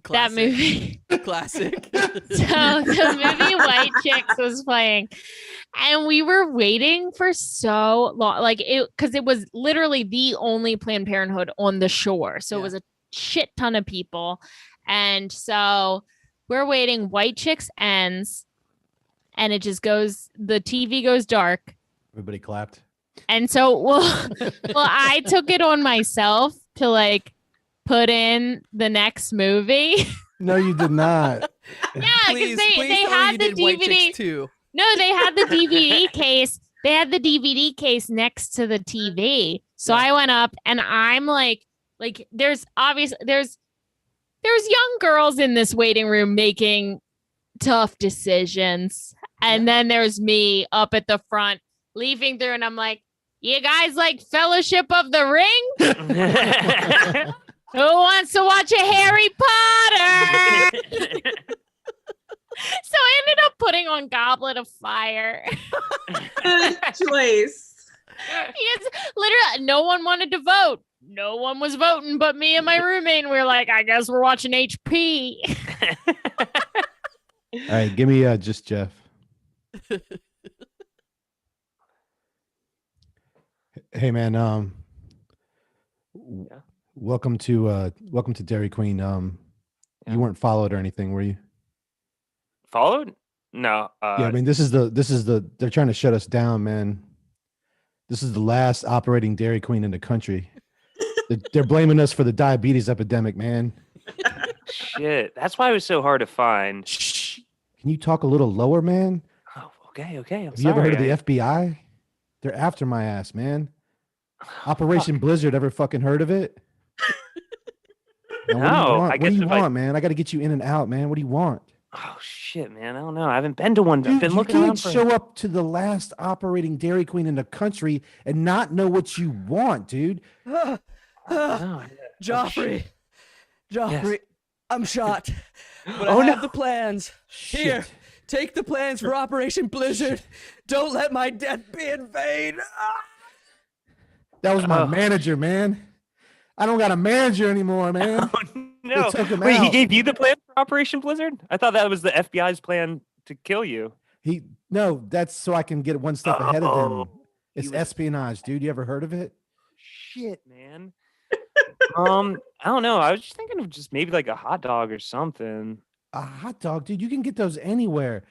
That movie. Classic. So the movie White Chicks was playing, and we were waiting for so long, like because it was literally the only Planned Parenthood on the shore. So it was a shit ton of people. And so we're waiting. White Chicks ends, and it just goes, the TV goes dark. Everybody clapped. And so, well, I took it on myself to like put in the next movie. No, you did not. Yeah, because they had the DVD too. No, they had the DVD case. They had the DVD case next to the TV. So I went up, and I'm like there's young girls in this waiting room making tough decisions. And then there's me up at the front leafing through, and I'm like, you guys like Fellowship of the Ring? Who wants to watch a Harry Potter? So I ended up putting on Goblet of Fire. Good choice. Because literally no one wanted to vote. No one was voting but me and my roommate. And we were like, I guess we're watching HP. All right, give me just Jeff. Hey man, welcome to Dairy Queen. You weren't followed or anything, were you? Followed? No. Yeah, I mean this is the they're trying to shut us down, man. This is the last operating Dairy Queen in the country. They're blaming us for the diabetes epidemic, man. Shit. That's why it was so hard to find. Shh. Can you talk a little lower, man? Oh, okay. Have you ever heard of the FBI? They're after my ass, man. Operation Blizzard, ever fucking heard of it? No. What do you want, man? I got to get you in and out, man. What do you want? Oh shit, man! I don't know. I haven't been to one. Dude, I've been looking you around can't show up to the last operating Dairy Queen in the country and not know what you want, dude. Joffrey, Yes. I'm shot, but Oh, I have no. the plans. Shit. Here, take the plans for Operation Blizzard. Don't let my death be in vain. That was my manager, man. I don't got a manager anymore, man. Oh, no. They took him Wait, he out. gave you the plan for Operation Blizzard? I thought that was the FBI's plan to kill you. No, that's so I can get one step ahead of him. Oh, It's he was- espionage, dude. You ever heard of it? Shit, man. I don't know. I was just thinking of just maybe like a hot dog or something. A hot dog, dude. You can get those anywhere.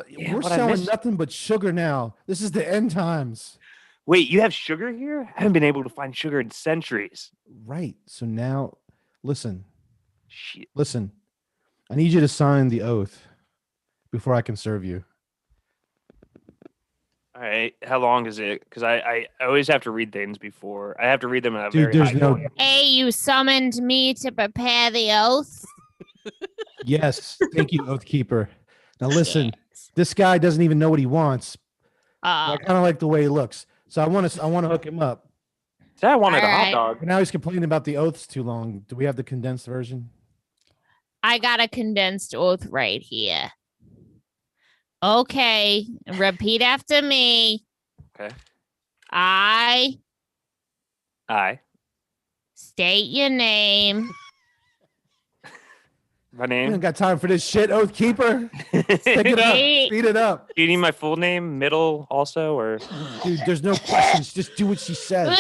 Yeah, We're but I selling miss- nothing but sugar now. This is the end times. Wait, you have sugar here? I haven't been able to find sugar in centuries. Right. So now, listen. Shit. Listen. I need you to sign the oath before I can serve you. All right. How long is it? Because I always have to read things before. I have to read them at a Dude, very there's high no. volume. Hey, you summoned me to prepare the oath. Yes, thank you, Oath Keeper. Now listen, Yes. this guy doesn't even know what he wants. I Oh, kind of like the way he looks, so I want to hook him up. So I wanted a hot Alright. dog. But now he's complaining about the oaths too long. Do we have the condensed version? I got a condensed oath right here. Okay, repeat after me. Okay. I Aye. state your name. My I name. ain't got time for this shit, Oath Keeper. Pick it up. Hey. Speed it up. Do you need my full name, middle also, or? Dude, there's no questions. Just do what she says.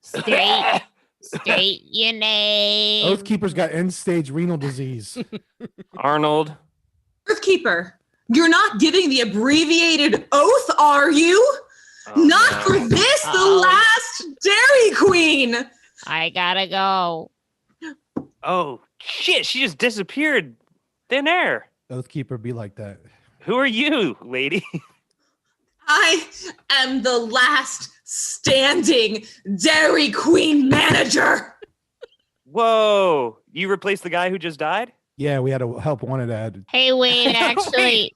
State your name. Oath Keeper's got end-stage renal disease. Arnold. Earthkeeper, you're not giving the abbreviated oath, are you? Oh, Not no. for this, the Uh-oh. last Dairy Queen. I gotta go. Oh shit! She just disappeared. Thin air. Oath Keeper be like that. Who are you, lady? I am the last standing Dairy Queen manager. Whoa! You replaced the guy who just died? Yeah, we had a help wanted ad. Hey, wait, actually,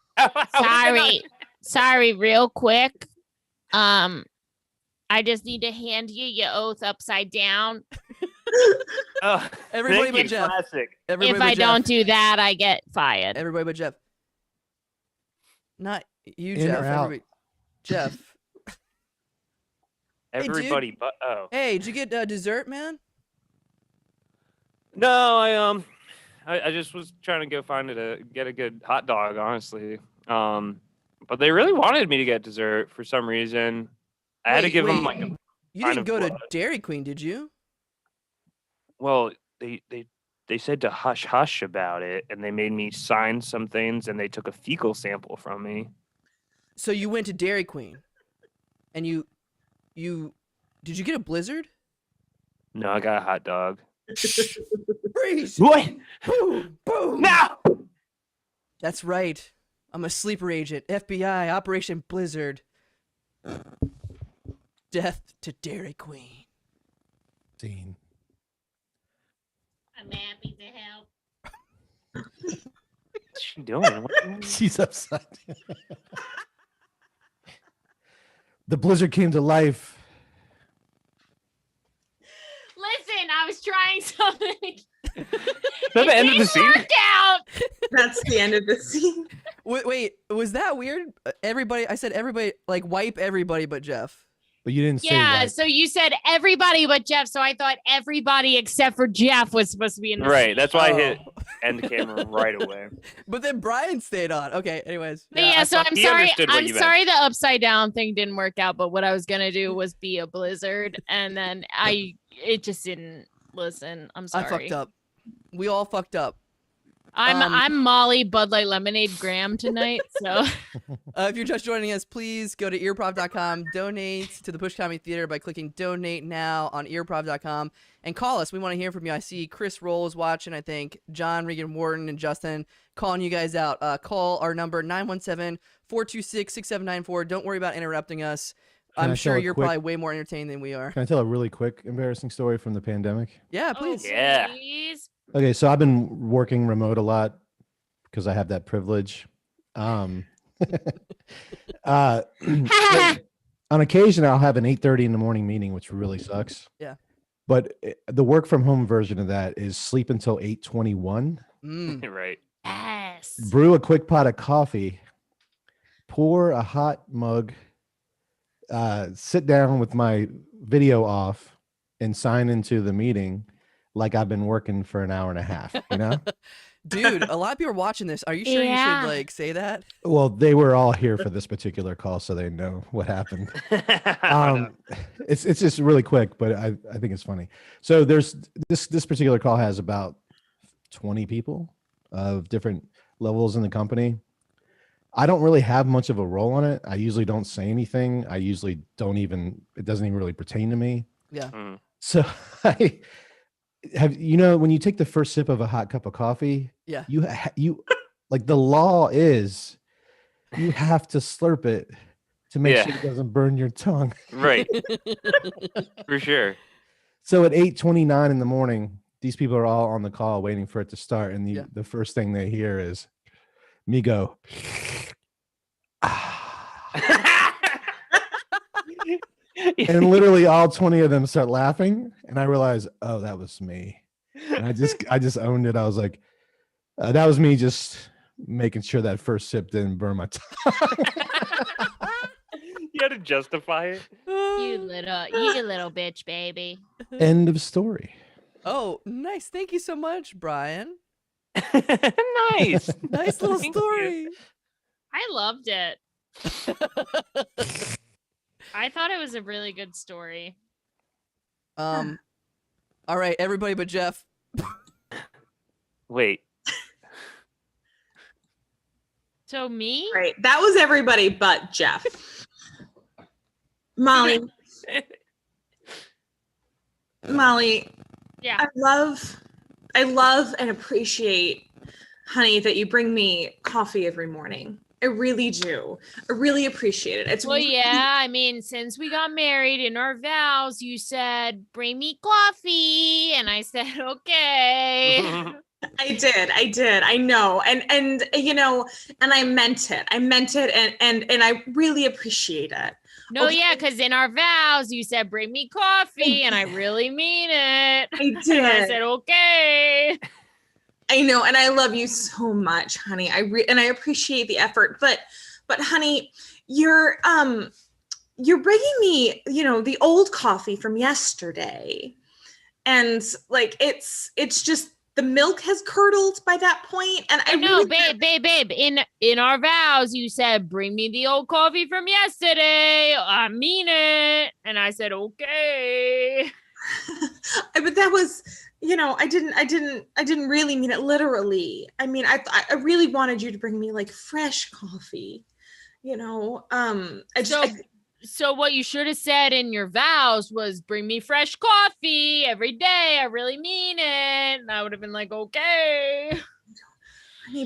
sorry, real quick. I just need to hand you your oath upside down. Oh, Everybody thank but you, Jeff. classic. Everybody If but I Jeff. don't do that, I get fired. Everybody but Jeff. Not you, In or Jeff. out? Everybody. Jeff. Hey, dude. Everybody but Hey, did you get dessert, man? No, I just was trying to go get a good hot dog, honestly. But they really wanted me to get dessert for some reason. I had to give them like a, You kind didn't of go to blood. Dairy Queen, did you? well, they said to hush hush about it, and they made me sign some things, and they took a fecal sample from me. So you went to Dairy Queen, and you did you get a blizzard? No, I got a hot dog. Freeze! What? Boom! Boom! No! That's right. I'm a sleeper agent. FBI Operation Blizzard. Death to Dairy Queen. Scene. I'm happy to help. What's she doing? She's upside down. The blizzard came to life. Listen, I was trying something. Is that the end of the scene? Work out. That's the end of the scene. Wait, was that weird? I said everybody, like wipe everybody but Jeff. But you didn't say Yeah, right. so you said everybody but Jeff, so I thought everybody except for Jeff was supposed to be in the Right, scene. that's why I hit Oh. end camera right away. But then Brian stayed on. Okay, anyways. But yeah, so I'm he sorry. understood what I'm you meant. sorry the upside down thing didn't work out, but what I was gonna do was be a blizzard, and then it just didn't listen. I'm sorry. I fucked up. We all fucked up. I'm Molly Bud Light Lemonade Graham tonight, so If you're just joining us, please go to earprov.com, donate to the Push Comedy Theater by clicking donate now on earprov.com, and call us. We want to hear from you. I see Chris Roll is watching, I think. John, Regan Wharton, and Justin calling you guys out. Call our number, 917-426-6794. Don't worry about interrupting us. Can I I'm sure tell a you're quick- probably way more entertained than we are. Can I tell a really quick embarrassing story from the pandemic? Yeah, please. Yeah. please. Okay, so I've been working remote a lot because I have that privilege. On occasion, I'll have an 8:30 in the morning meeting, which really sucks. Yeah. But the work from home version of that is sleep until 8:21, Mm. Right. Yes. brew a quick pot of coffee, pour a hot mug, sit down with my video off, and sign into the meeting like I've been working for an hour and a half, you know? Dude, a lot of people are watching this. Are you sure you Yeah. should like say that? Well, they were all here for this particular call, so they know what happened. It's just really quick, but I think it's funny. So there's this particular call has about 20 people of different levels in the company. I don't really have much of a role on it. I usually don't say anything. I usually don't even, it doesn't even really pertain to me. Yeah. Mm. So I have, when you take the first sip of a hot cup of coffee, Yeah. you like the law is you have to slurp it to make sure it doesn't burn your tongue. Right. For sure. So at 8:29 in the morning, these people are all on the call waiting for it to start. And the first thing they hear is me go, and literally all 20 of them start laughing. And I realized, oh, that was me. And I just owned it. I was like, that was me just making sure that first sip didn't burn my tongue. You had to justify it. You little bitch, baby. End of story. Oh, nice. Thank you so much, Brian. Nice. Nice little Thank story. you. I loved it. I thought it was a really good story. All right, everybody but Jeff. Wait. So me? Right. That was everybody but Jeff. Molly. Yeah. I love and appreciate, honey, that you bring me coffee every morning. I really do. I really appreciate it. It's Well, really- yeah. I mean, since we got married in our vows, you said, bring me coffee. And I said, okay. I did. I know. And you know, and I meant it. And I really appreciate it. No, Okay. yeah, because in our vows, you said, bring me coffee. And I really mean it. I And I did. said, okay. I know, and I love you so much, honey. And I appreciate the effort, but honey, you're bringing me, the old coffee from yesterday, and like it's just the milk has curdled by that point, and I No, really, babe. In our vows, you said, bring me the old coffee from yesterday. I mean it. And I said, okay. but that was, I didn't really mean it literally. I mean, I really wanted you to bring me like fresh coffee, So what you should have said in your vows was, bring me fresh coffee every day. I really mean it. And I would have been like, okay.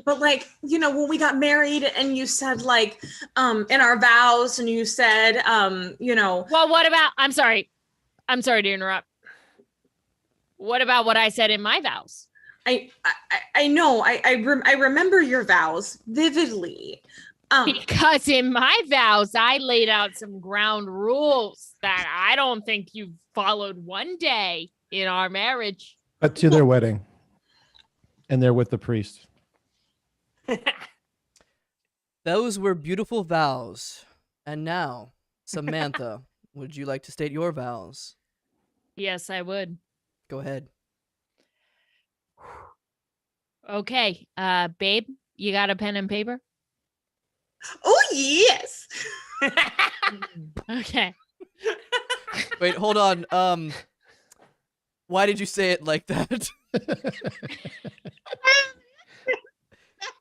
But like, when we got married and you said like, in our vows, and you said, Well, what about, I'm sorry to interrupt. What about what I said in my vows? I know, I remember your vows vividly. Because in my vows, I laid out some ground rules that I don't think you followed one day in our marriage. But to their wedding. And they're with the priest. Those were beautiful vows. And now, Samantha, would you like to state your vows? Yes, I would. Go ahead. Okay, babe, you got a pen and paper? Oh yes. Okay. Wait, hold on. Why did you say it like that? Back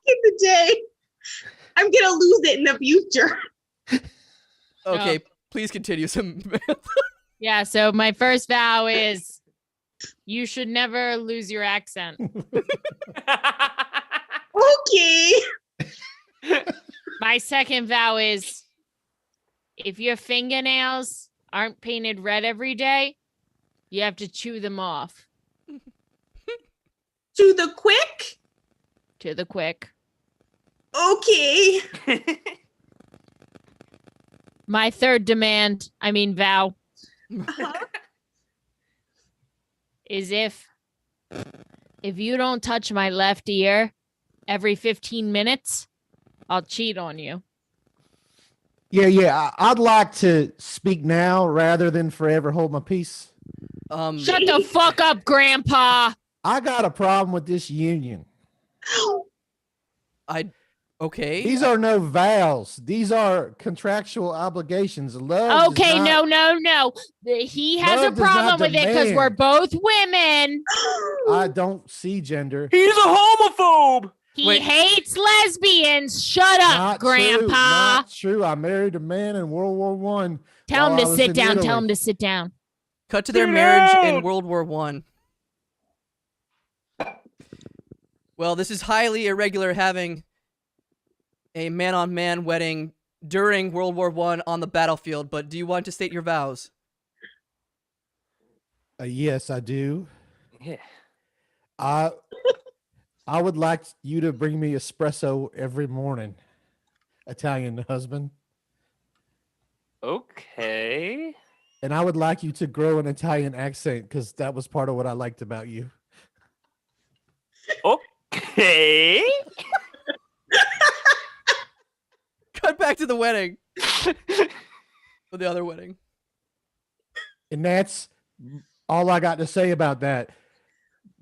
in the day, I'm gonna lose it in the future. Okay, please continue, Samantha. Yeah, so my first vow is you should never lose your accent. Okay. My second vow is if your fingernails aren't painted red every day, you have to chew them off To the quick. to the quick. Okay. My third vow is if you don't touch my left ear every 15 minutes, I'll cheat on you. Yeah. I'd like to speak now rather than forever hold my peace. Shut the fuck up, Grandpa. I got a problem with this union. Okay. These are no vows. These are contractual obligations. Love. Okay, no. He has a Love does not problem with it because we're demand. both women. I don't see gender. He's a homophobe. He Wait. hates lesbians. Shut up, Not Grandpa. True, not true. I married a man in World War One. Tell him while to I was sit in down. Italy. Tell him to sit down. Cut to their Get marriage in out! World War One. Well, this is highly irregular having a man-on-man wedding during World War I on the battlefield, but do you want to state your vows? Yes, I do. Yeah. I would like you to bring me espresso every morning, Italian husband. Okay. And I would like you to grow an Italian accent because that was part of what I liked about you. Okay. Cut back to the wedding. Or the other wedding. And that's all I got to say about that.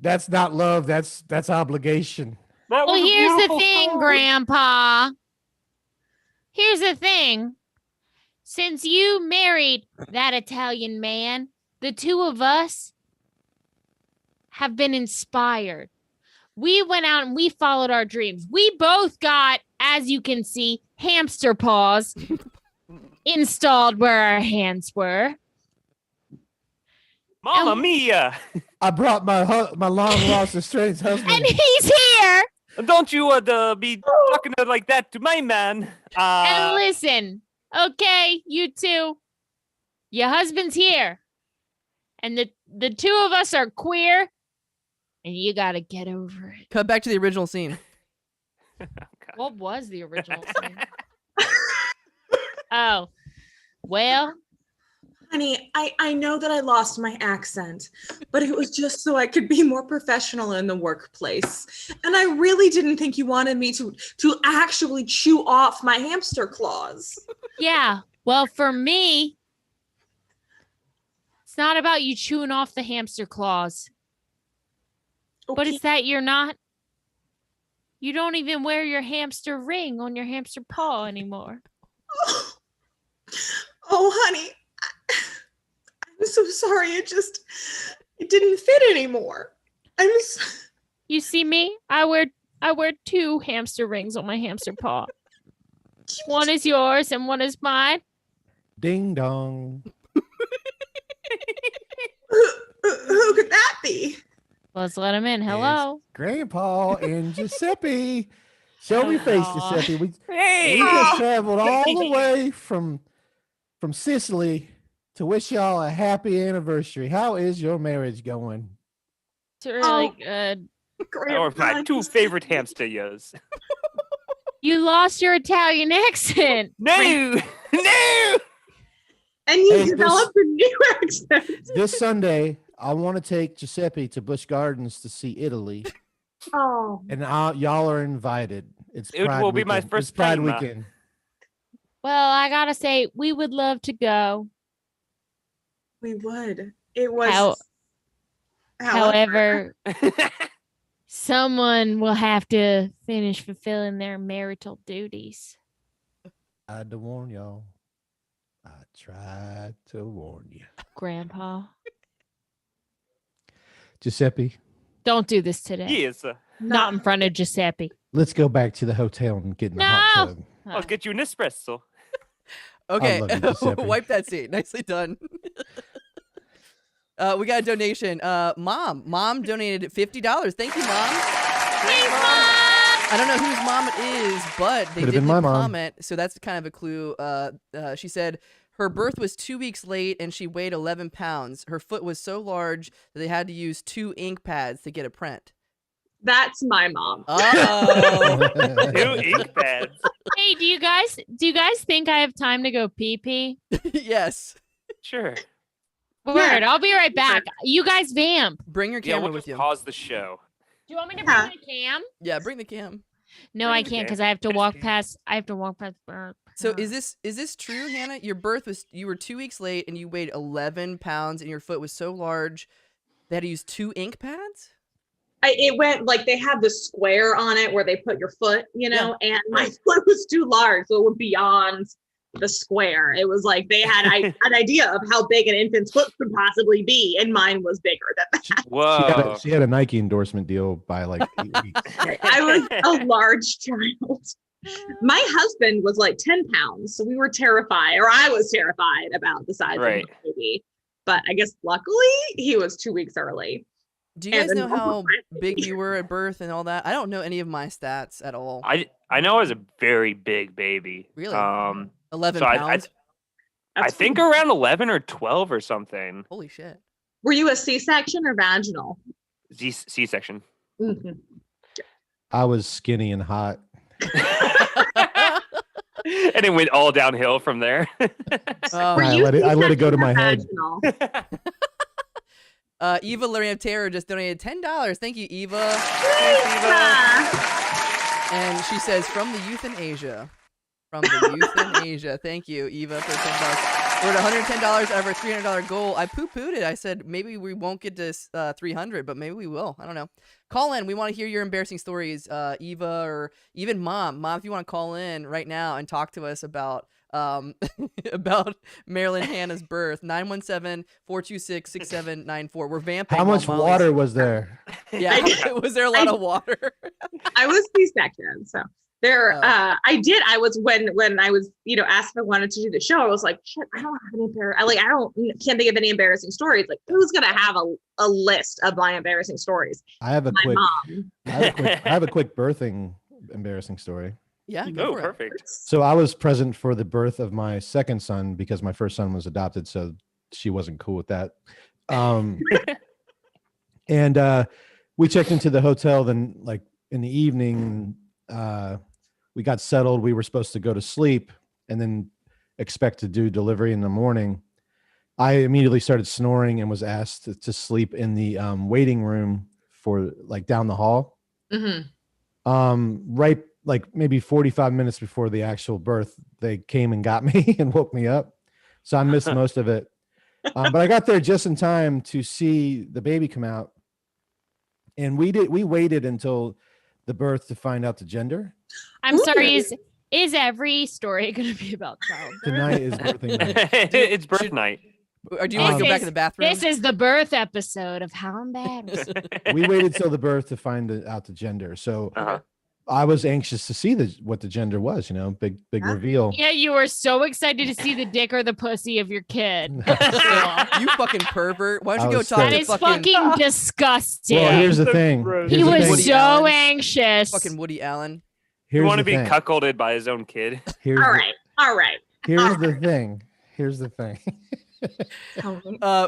That's not love. That's obligation. That Well, was a here's the beautiful thing, story. Grandpa. Here's the thing. Since you married that Italian man, the two of us have been inspired. We went out and we followed our dreams. We both got, as you can see, hamster paws installed where our hands were. Mamma mia! I brought my long lost estranged husband. And he's here. Don't you be talking like that to my man. And listen, okay, you two, your husband's here. And the two of us are queer, and you got to get over it. Cut back to the original scene. What was the original scene? Oh, well, Honey, I know that I lost my accent, but it was just so I could be more professional in the workplace. And I really didn't think you wanted me to actually chew off my hamster claws. yeah. Well, for me, it's not about you chewing off the hamster claws, but it's that you don't even wear your hamster ring on your hamster paw anymore. Oh, honey, I'm so sorry. It didn't fit anymore. You see me? I wear two hamster rings on my hamster paw. One is yours and one is mine. Ding dong. Who could that be? Let's let him in. Hello. It's Grandpa and Giuseppe. Show me face, Aw. Giuseppe. We Hey! just traveled all the way from Sicily to wish y'all a happy anniversary. How is your marriage going? It's really good. Or my two favorite hamsters. You lost your Italian accent. No! No! And you Hey, developed a new accent. This Sunday, I want to take Giuseppe to Busch Gardens to see Italy, Oh, and y'all are invited. It will be my first It's Pride time, weekend. Well, I gotta say, we would love to go. we would. It was. However, someone will have to finish fulfilling their marital duties. I had to warn y'all. I tried to warn you. Grandpa, Giuseppe, don't do this today. Yes. Not in front of Giuseppe. let's go back to the hotel and get in the hot No! tub. I'll get you an espresso. Okay, love you, Giuseppe. wipe that scene. Nicely done. We got a donation. Mom donated $50. Thank you, Mom. Thanks, Mom! I don't know whose mom it is, but they Could've did been leave my a mom. comment, so that's kind of a clue. She said her birth was 2 weeks late and she weighed 11 pounds. Her foot was so large that they had to use 2 ink pads to get a print. That's my mom. Oh. Two ink pads. Hey, do you guys think I have time to go pee pee? Yes. Sure. Word, I'll be right back. You guys vamp. Bring your Yeah, camera we'll with just you. pause the show. Do you want me to Yeah. bring the cam? Yeah, bring the cam. No, Bring I the can't cam. because I have to Bring the walk cam. past. I have to walk past birth. So is this true, Hannah? Your birth was, you were 2 weeks late and you weighed 11 pounds and your foot was so large they had to use 2 ink pads? It went like they had the square on it where they put your foot, and my foot was too large, so it went beyond the square. It was like they had an idea of how big an infant's foot could possibly be, and mine was bigger than that. Whoa. She had a Nike endorsement deal by like 8 weeks. I was a large child. My husband was like 10 pounds, so we were terrified, or I was terrified about the size Right. of the baby. But I guess luckily he was 2 weeks early. Do you guys know how big you were at birth and all that? I don't know any of my stats at all. I know I was a very big baby. Really? 11 so pounds? I think around 11 or 12 or something. Holy shit. Were you a C-section or vaginal? C-section. Mm-hmm. I was skinny and hot. And it went all downhill from there. Oh. Were you I let it go to my head. vaginal? Eva Larian of Terror just donated $10. Thank you, Eva. Thanks, Eva. And she says, from the youth in Asia. From the youth in Asia. Thank you, Eva, for $10. We're at $110 out of our $300 goal. I poo-pooed it. I said, maybe we won't get to 300, but maybe we will. I don't know. Call in. We want to hear your embarrassing stories, Eva, or even Mom. Mom, if you want to call in right now and talk to us about about Marilyn Hannah's birth. 917-426-6794. We're vamping. How much Molly's- water was there? Yeah, was there a lot of water? I was C-section, so there. I was when I was asked if I wanted to do the show. I was like, shit, I don't have any can't think of any embarrassing stories. Like, who's gonna have a list of my embarrassing stories? I have a My quick. mom. I have a quick birthing embarrassing story. Yeah. Go Oh, for it. perfect. So I was present for the birth of my second son because my first son was adopted, so she wasn't cool with that. And we checked into the hotel. Then, like in the evening, we got settled. We were supposed to go to sleep and then expect to do delivery in the morning. I immediately started snoring and was asked to sleep in the waiting room for like down the hall. Mm-hmm. Right, like maybe 45 minutes before the actual birth, they came and got me and woke me up. So I missed most of it. But I got there just in time to see the baby come out. And we waited until the birth to find out the gender. I'm sorry. Is every story going to be about childbirth? Tonight is birthing night. It's birth night. Or do you want to go back in the bathroom? This is the birth episode of How Embarrassing. We waited till the birth to find out the gender. So Uh-huh. I was anxious to see what the gender was, big reveal. Yeah, you were so excited to see the dick or the pussy of your kid. You fucking pervert. Why don't you I go was talk sick. That to is fucking fucking disgusting. Well, here's the So thing. gross. He Here's the was thing. Woody so Allen. anxious. fucking Woody Allen? You Here's want to the be thing. cuckolded by his own kid. Here's All the- right. All right. Here's the thing. Here's the thing.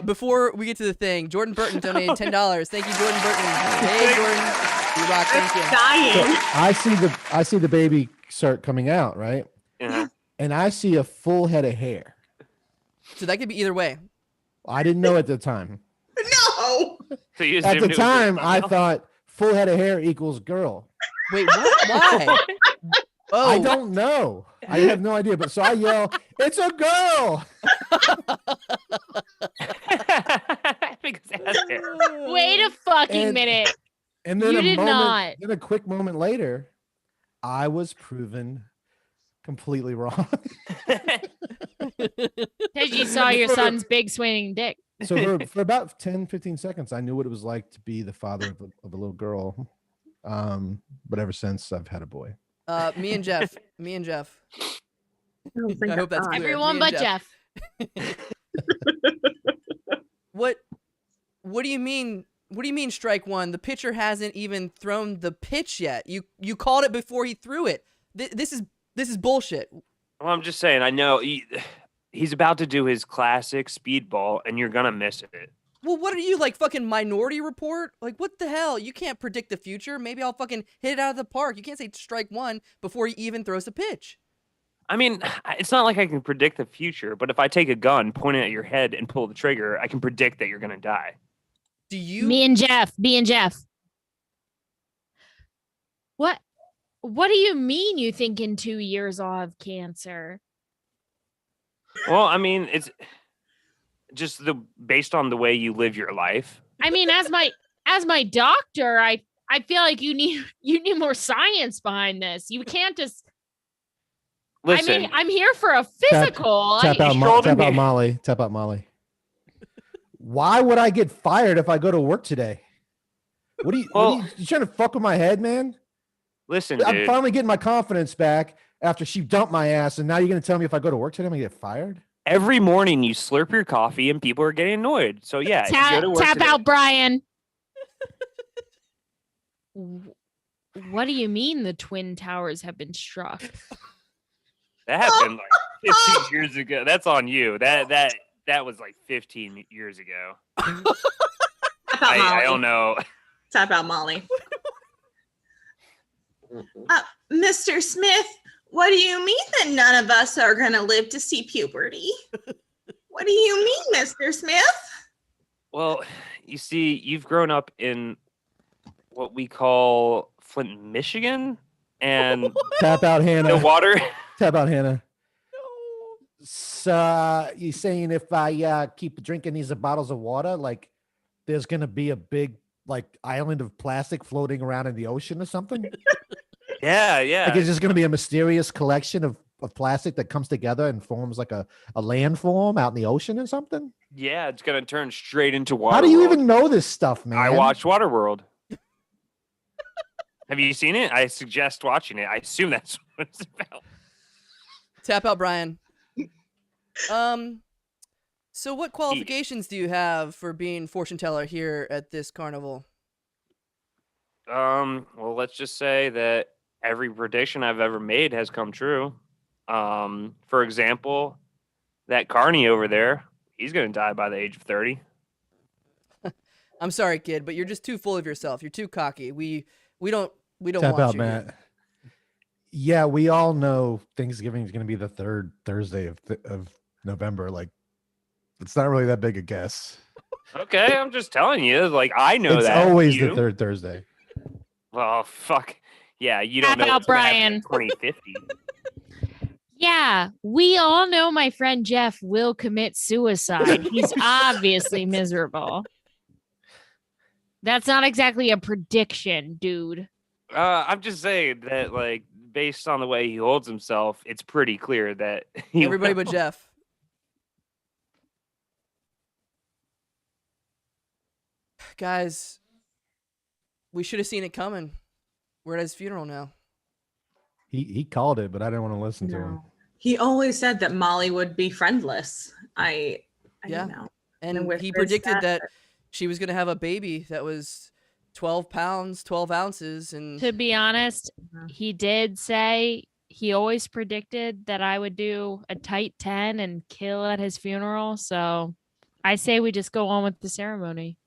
Before we get to the thing, Jordan Burton donated $10. Thank you, Jordan Burton. Hey, Jordan. You rock. Thank you. Dying. I see the baby start coming out, right? Yeah. And I see a full head of hair. So that could be either way. I didn't know at the time. No. So you At assumed the it was time, a I female? thought full head of hair equals girl. Wait, what? Why? Oh, I don't know. I have no idea. But so I yell, "It's a girl!" Because it has hair. Wait a fucking And- minute. And then You a did moment, not. then a quick moment later, I was proven completely wrong. Because you saw your son's big swinging dick. So for about 10, 15 seconds, I knew what it was like to be the father of a little girl. But ever since, I've had a boy. me and Jeff. I hope that's clear. Everyone Me and but Jeff. What do you mean? What do you mean strike one? The pitcher hasn't even thrown the pitch yet. You called it before he threw it. This is bullshit. Well, I'm just saying. I know he's about to do his classic speedball, and you're gonna miss it. Well, what are you, like, fucking Minority Report? Like, what the hell? You can't predict the future. Maybe I'll fucking hit it out of the park. You can't say strike one before he even throws a pitch. I mean, it's not like I can predict the future, but if I take a gun, point it at your head, and pull the trigger, I can predict that you're gonna die. Do you? Me and Jeff. What do you mean you think in 2 years I'll have cancer? Well, I mean, it's just based on the way you live your life. I mean, as my doctor, I feel like you need more science behind this. You can't just. Listen, I mean, I'm here for a physical. Tap out strolled in Molly. Tap out Molly. Why would I get fired if I go to work today? What are you trying to fuck with my head, man? listen, I'm dude. finally getting my confidence back after she dumped my ass, and now you're gonna tell me if I go to work today, I'm gonna get fired? Every morning you slurp your coffee and people are getting annoyed. So yeah, if you go to work Tap today- out Brian. What do you mean the Twin Towers have been struck? That happened like 15 years ago. That's on you. That was like 15 years ago. I don't know. Tap out Molly. Mr. Smith, what do you mean that none of us are going to live to see puberty? What do you mean, Mr. Smith? Well, you see, you've grown up in what we call Flint, Michigan, and Tap out Hannah. the water. Tap out Hannah. So you saying if I keep drinking these bottles of water, like there's gonna be a big like island of plastic floating around in the ocean or something? Yeah. Like it's just gonna be a mysterious collection of plastic that comes together and forms like a landform out in the ocean or something? Yeah, it's gonna turn straight into water. How do you world. even know this stuff, man? I watched Waterworld. Have you seen it? I suggest watching it. I assume that's what it's about. Tap out Brian. So what qualifications do you have for being fortune teller here at this carnival? Well, let's just say that every prediction I've ever made has come true. For example, that Carney over there, he's gonna die by the age of 30. I'm sorry, kid, but you're just too full of yourself. You're too cocky. We don't Tap want out, you Matt. here. Yeah, we all know Thanksgiving is going to be the third Thursday of November. Like, it's not really that big a guess. Okay, I'm just telling you. Like, I know It's that. always You? the third Thursday. Well, fuck. Yeah, you don't Tap know out, what's gonna happen in Brian. 2050. Yeah, we all know my friend Jeff will commit suicide. He's obviously miserable. That's not exactly a prediction, dude. I'm just saying that, like, based on the way he holds himself, it's pretty clear that he Everybody but Jeff. Guys, we should have seen it coming. We're at his funeral now. He called it, but I didn't want to listen to him. He always said that Molly would be friendless. I Yeah. know. And with he his predicted that stature. she was going to have a baby that was 12 pounds, 12 ounces. And To be honest, he did say he always predicted that I would do a tight 10 and kill at his funeral. So I say we just go on with the ceremony.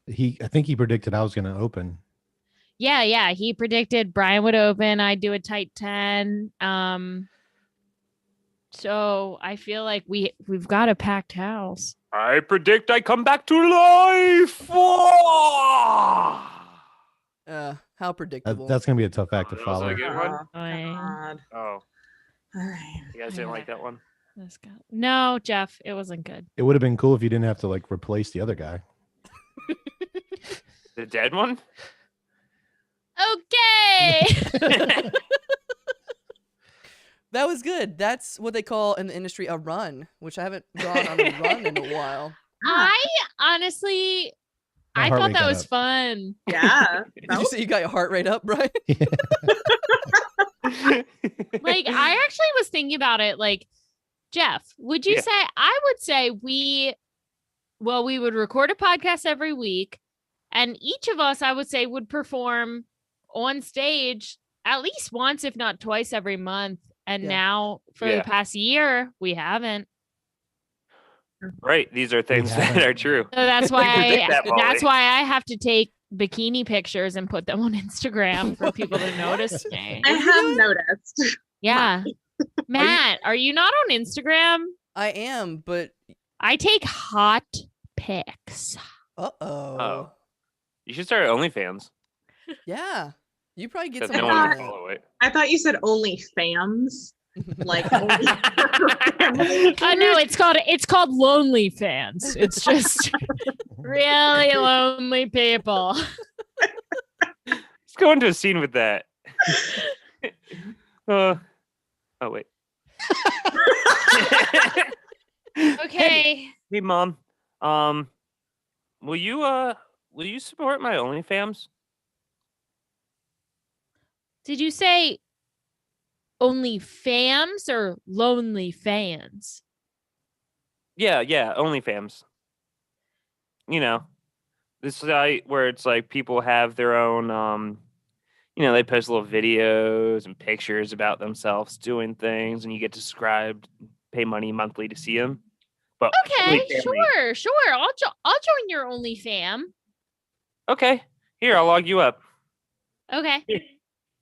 I think he predicted I was going to open. Yeah. He predicted Brian would open. I'd do a tight 10. So I feel like we've got a packed house. I predict I come back to life. Oh! how predictable. That's going to be a tough act to That was follow. a good one. God. Oh, All right. you guys didn't like that one? Let's go. No, Jeff, it wasn't good. It would have been cool if you didn't have to like replace the other guy. The dead one? Okay. That was good. That's what they call in the industry a run, which I haven't gone on a run in a while. I honestly, My I heart thought rate that got was up. fun. Yeah. Did you say you got your heart rate up, Brian? Like, I actually was thinking about it. Like, Jeff, would you Yeah. say, I would say we would record a podcast every week, and each of us, I would say, would perform on stage at least once, if not twice every month. And Yeah. now for Yeah. the past year, we haven't. Right. These are things that haven't. are true. So that's You why predict that, Molly. that's why I have to take bikini pictures and put them on Instagram for people to notice me. I have noticed. Yeah. Matt, are you not on Instagram? I am, but I take hot pics. uh-oh. You should start OnlyFans. Yeah. You probably get Because some no money one on will that. follow it. I thought you said only fams. Like only Oh no, it's called Lonely Fans. It's just really lonely people. Let's go into a scene with that. Oh wait. Okay. Hey mom. Will you support my OnlyFans? Did you say only fams or lonely fans? Yeah, OnlyFans. You know, this site where it's like people have their own, they post little videos and pictures about themselves doing things, and you get to subscribe, pay money monthly to see them. But Okay, only family. sure. I'll join your OnlyFam. Okay, here I'll log you up. Okay.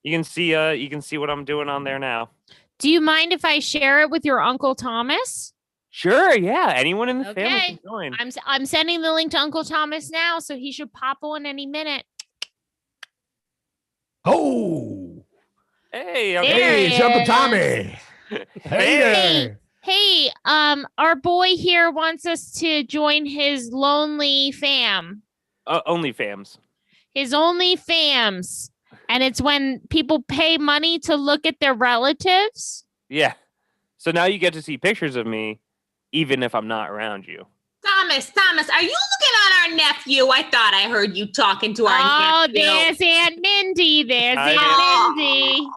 You can see what I'm doing on there now. Do you mind if I share it with your Uncle Thomas? Sure, yeah. Anyone in the family can join. I'm sending the link to Uncle Thomas now, so he should pop on any minute. Oh, Hey, There it's Uncle Tommy. Hey. Hey, our boy here wants us to join his lonely fam. OnlyFams. His OnlyFams. And it's when people pay money to look at their relatives. Yeah. So now you get to see pictures of me, even if I'm not around you. Thomas, are you looking at our nephew? I thought I heard you talking to our nephew. There's Aunt Mindy. Hi, Aunt Mindy.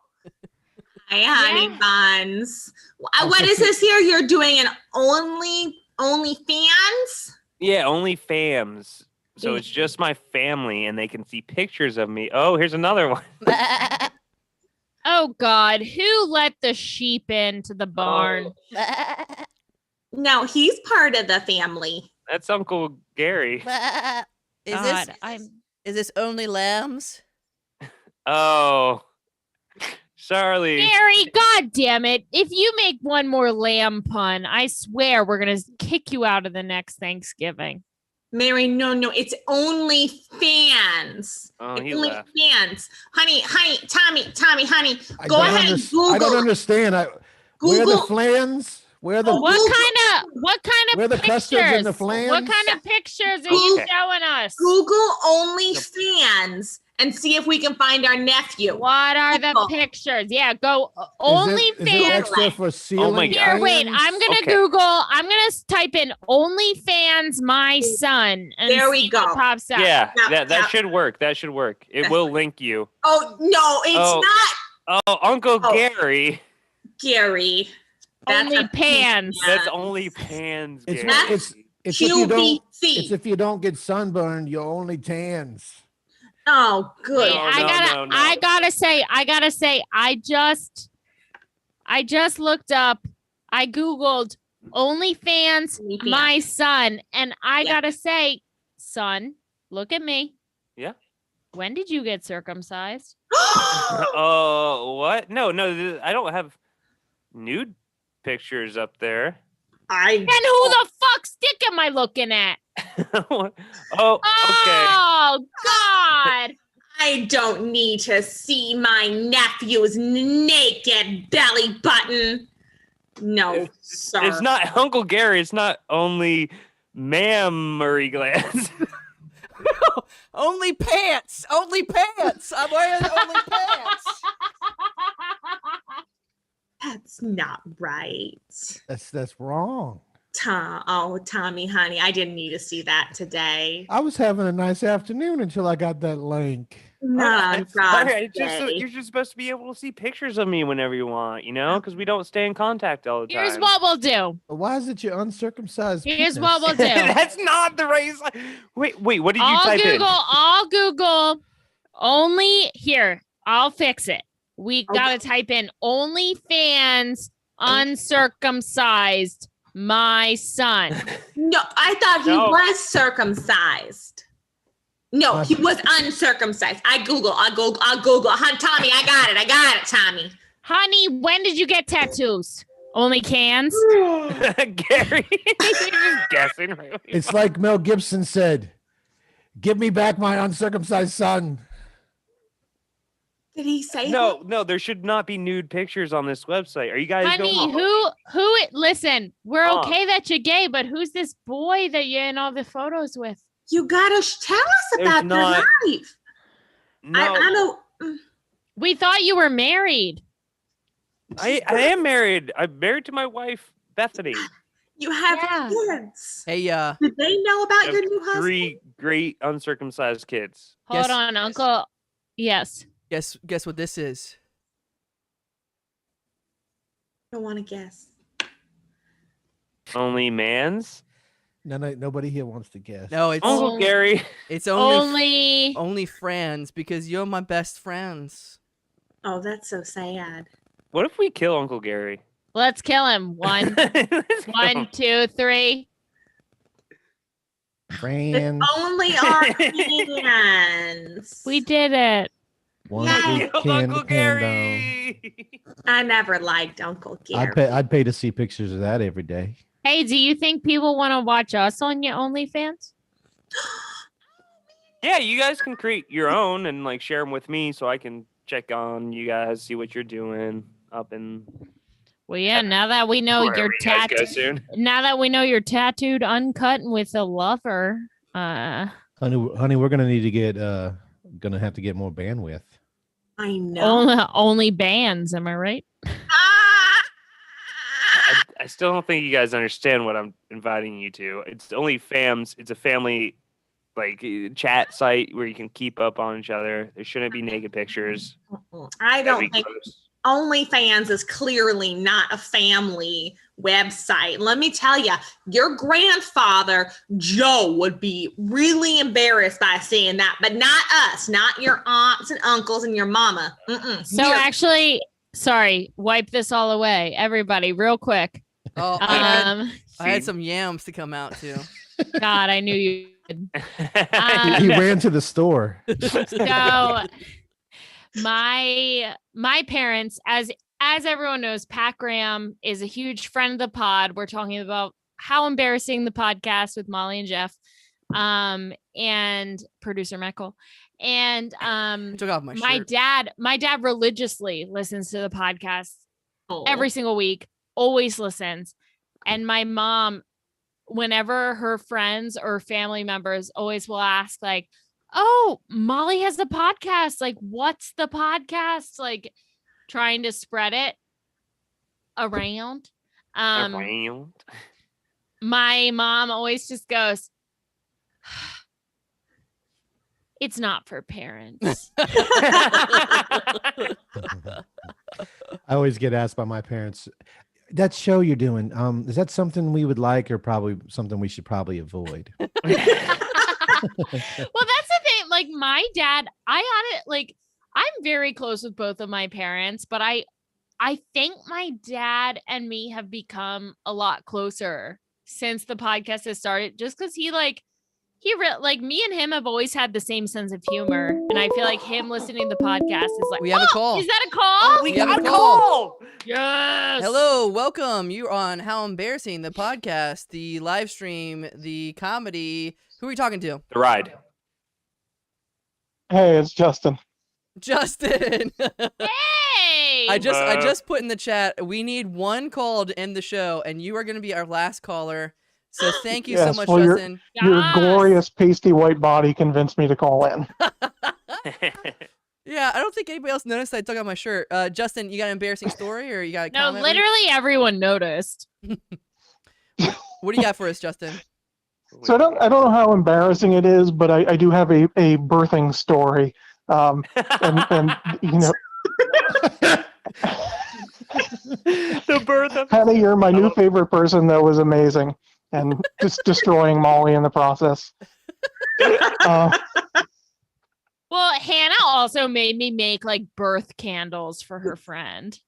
Hi, honey buns. What is this here? You're doing an OnlyFans? Yeah, OnlyFams. So it's just my family, and they can see pictures of me. Oh, here's another one. Oh, God. Who let the sheep into the barn? No, he's part of the family. That's Uncle Gary. Is this only lambs? Oh, Charlie. Gary, God damn it. If you make one more lamb pun, I swear we're going to kick you out of the next Thanksgiving. Mary, no, it's OnlyFans. Oh, it's he left. OnlyFans. Honey, Tommy, honey, go ahead and Google. I don't understand. Where are the flans? Where are the what kind of where the pictures? custards and the flans? What kind of pictures are you showing us? Google OnlyFans and see if we can find our nephew. What are the pictures? Yeah, go OnlyFans. Is it extra for ceiling? Here, wait. I'm gonna Google. I'm gonna type in OnlyFans my son. And there we go. What pops up. Yeah, that should work. That should work. It will link you. Oh no, it's not. Oh, Uncle Gary. Gary. OnlyFans. That's OnlyFans. It's if you don't get sunburned, you're only tans. Oh, good. Wait, I gotta say, I just looked up. I Googled OnlyFans my son, and I gotta say, son, look at me. Yeah. When did you get circumcised? Oh, what? No, I don't have nude pictures up there. Then who the fuck's dick am I looking at? Okay. Oh, God. I don't need to see my nephew's naked belly button. No, sir. It's not Uncle Gary. It's not only mammary glands. No, only pants. Only pants. I'm wearing only pants. That's not right. That's wrong. Tommy, honey, I didn't need to see that today. I was having a nice afternoon until I got that link. No, you're just supposed to be able to see pictures of me whenever you want, because we don't stay in contact all the time. Here's what we'll do. Why is it your uncircumcised Here's penis? what we'll do. That's not the right. Wait, what did you type in? I'll Google here. I'll fix it. We gotta type in OnlyFans uncircumcised my son. No, I thought he was circumcised. No, he was uncircumcised. I'll Google. Tommy, I got it, Tommy. Honey, when did you get tattoos? Only cans? Gary, you're just guessing. Really. It's like Mel Gibson said, "Give me back my uncircumcised son." Did he say no? There should not be nude pictures on this website. Are you guys going? Who? Listen, we're okay that you're gay, but who's this boy that you're in all the photos with? You gotta tell us about their life. No, I don't. We thought you were married. I am married. I'm married to my wife, Bethany. You have kids. Hey, did they know about your new husband? 3 great uncircumcised kids. Hold on, Uncle. Yes. Guess what this is? I don't want to guess. Only mans? Nobody here wants to guess. No, it's Uncle Gary. it's Only friends because you're my best friends. Oh, that's so sad. What if we kill Uncle Gary? let's kill him. One, Let's kill him. 1, 2, 3. Friends. Only our hands. We did it. One Yay. sweet Killed can Uncle depend on. Gary. I never liked Uncle Gary. I'd pay to see pictures of that every day. Hey, do you think people want to watch us on your OnlyFans? Yeah, you guys can create your own and like share them with me, so I can check on you guys, see what you're doing up in. Well, yeah. Now that we know wherever you're you guys go tattooed, soon. now that we know you're tattooed, uncut, and with a lover. Honey, we're gonna need to get gonna have to get more bandwidth. I know. Only bands. Am I right? I still don't think you guys understand what I'm inviting you to. It's only fams. It's a family like chat site where you can keep up on each other. There shouldn't be naked pictures. I Gotta don't be think close. OnlyFans is clearly not a family website. Let me tell you, your grandfather, Joe, would be really embarrassed by seeing that, but not us, not your aunts and uncles and your mama. So actually, sorry, wipe this all away, everybody, real quick. Oh, I had some yams to come out too. God, I knew you would. He ran to the store. So my parents, as everyone knows, Pat Graham is a huge friend of the pod. We're talking about how embarrassing the podcast with Molly and Jeff, and producer Michael. And Took off my shirt. my dad religiously listens to the podcast Oh. every single week, always listens. And my mom, whenever her friends or family members always will ask, like, oh, Molly has a podcast. Like, what's the podcast? Like, trying to spread it around. Around. My mom always just goes, it's not for parents. I always get asked by my parents, that show you're doing, is that something we would like or probably something we should probably avoid? Well, that's the thing. Like, my dad, I'm very close with both of my parents, but I think my dad and me have become a lot closer since the podcast has started, just because me and him have always had the same sense of humor. And I feel like him listening to the podcast is like, We have a call. Is that a call? We got a call. Yes. Hello, welcome. You're on How Embarrassing, the podcast, the live stream, the comedy. Who are we talking to? The ride. Hey, it's Justin. Justin. Hey. I just put in the chat, we need one call to end the show, and you are going to be our last caller. So thank you so Yes, much, well, Justin. Your Yes. glorious pasty white body convinced me to call in. Yeah, I don't think anybody else noticed I took off my shirt. Justin, you got an embarrassing story, or you got a No, comment? literally everyone noticed. What do you got for us, Justin? So I don't know how embarrassing it is, but I do have a birthing story. And you know, The birth of Patty, you're my new favorite person. That was amazing, and just destroying Molly in the process. Well, Hannah also made me make like birth candles for her friend.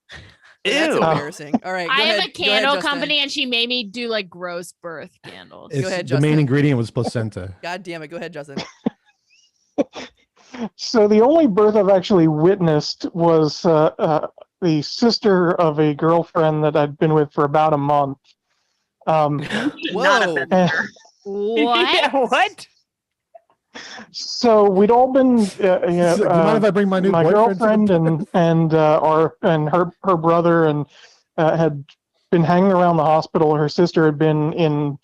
That's Ew. embarrassing. All right, I go have ahead, a go ahead, candle Justin. company, and she made me do like gross birth candles. It's, ahead, the Justin. main ingredient was placenta. God damn it. Go ahead, Justin. So the only birth I've actually witnessed was the sister of a girlfriend that I'd been with for about a month. Not Whoa. offended. What? Yeah, what? So we'd all been, Do you mind if I bring my new boyfriend? girlfriend and her brother and had been hanging around the hospital. Her sister had been in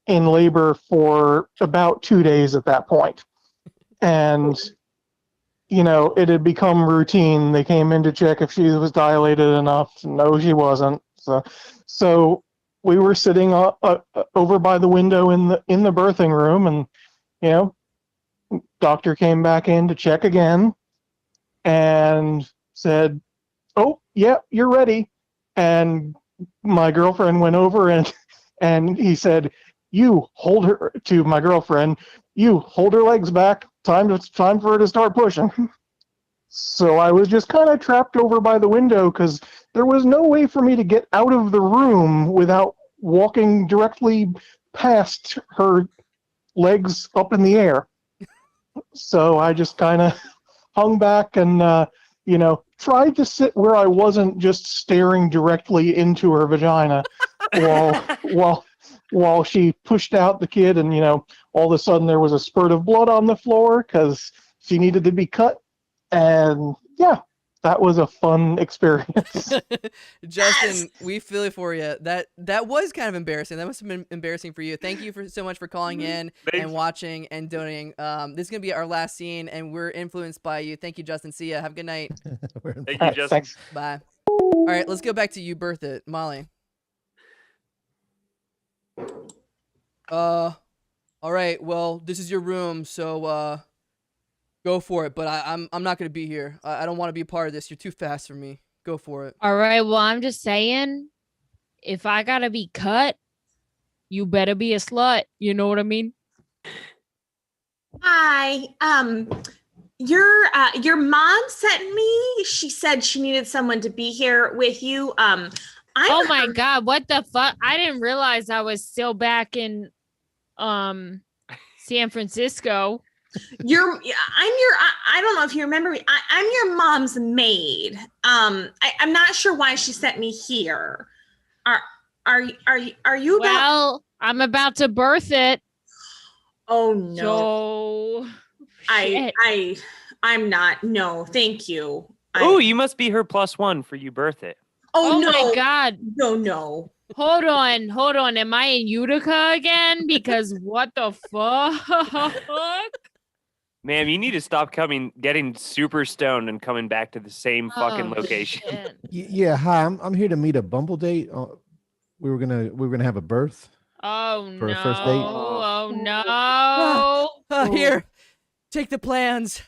labor for about 2 days at that point, and you know it had become routine. They came in to check if she was dilated enough. No, she wasn't. So we were sitting over by the window in the birthing room, and you know, doctor came back in to check again and said, "Oh, yeah, you're ready." And my girlfriend went over and he said, you hold her," to my girlfriend, "you hold her legs back. Time for her to start pushing." So I was just kind of trapped over by the window because there was no way for me to get out of the room without walking directly past her legs up in the air. So I just kind of hung back and, tried to sit where I wasn't just staring directly into her vagina while she pushed out the kid. And, all of a sudden there was a spurt of blood on the floor because she needed to be cut. And yeah, that was a fun experience. Justin, we feel it for you. That was kind of embarrassing. That must have been embarrassing for you. Thank you so much for calling in and watching and donating. This is gonna be our last scene, and we're influenced by you. Thank you, Justin. See ya. Have a good night. Thank you, Justin. Thanks. Bye. All right, let's go back to You Birth It, Molly. All right. Well, this is your room, so go for it. But I'm not gonna be here. I don't want to be a part of this. You're too fast for me. Go for it. All right. Well, I'm just saying, if I gotta be cut, you better be a slut. You know what I mean? Hi. Your mom sent me. She said she needed someone to be here with you. Oh my God, what the fuck? I didn't realize I was still back in San Francisco. I don't know if you remember me. I'm your mom's maid. I'm not sure why she sent me here. Are you about? Well, I'm about to birth it. Oh no. So I'm not. No, thank you. Oh, you must be her +1 for You Birth It. Oh no. my God. No. Hold on. Am I in Utica again? Because what the fuck? Ma'am, you need to stop getting super stoned and coming back to the same fucking location. Shit. Yeah, hi. I'm here to meet a Bumble date. We were gonna have a birth. Oh For no. a first date? Oh no. Here, take the plans.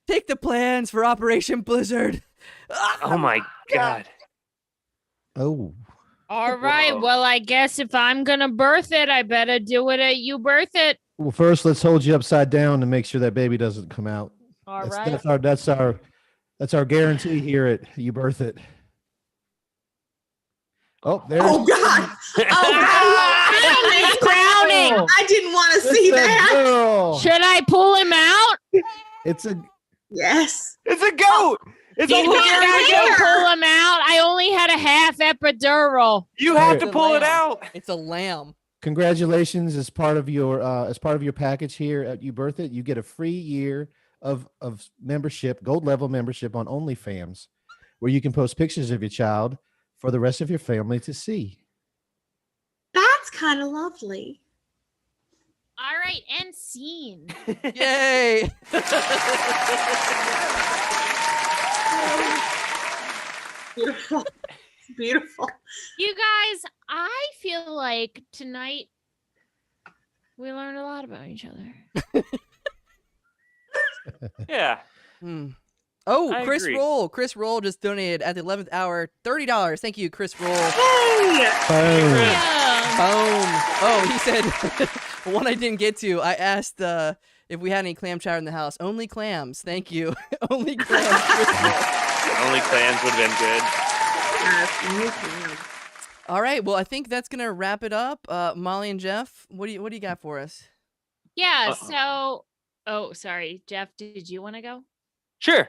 Take the plans for Operation Blizzard. Oh my God. Oh. All right. Whoa. Well, I guess if I'm gonna birth it, I better do it at You Birth It. Well, first let's hold you upside down to make sure that baby doesn't come out. All That's, right. that's our guarantee here at You Birth It. Oh, there's Oh God. He's crowning. I didn't want to It's see a that. girl. Should I pull him out? It's a Yes. It's a goat. It's a He's little got I hair. can pull him out. I only had a half epidural. You have It's to a pull it lamb. out. It's a lamb. Congratulations as part of your package here at You Birth It. You get a free year of membership, gold level membership on OnlyFans, where you can post pictures of your child for the rest of your family to see. That's kind of lovely. All right, end scene. Yay! Beautiful. Beautiful. You guys, I feel like tonight we learned a lot about each other. Yeah. Oh, I Chris agree. Roll. Chris Roll just donated at the 11th hour $30. Thank you, Chris Roll. Hey. Boom. Yeah. Boom. Oh, he said one I didn't get to. I asked if we had any clam chowder in the house. Only clams. Thank you. Only clams. Chris Roll. Only clans would have been good. All right. Well, I think that's gonna wrap it up. Molly and Jeff, what do you got for us? Yeah, so sorry, Jeff, did you want to go? Sure.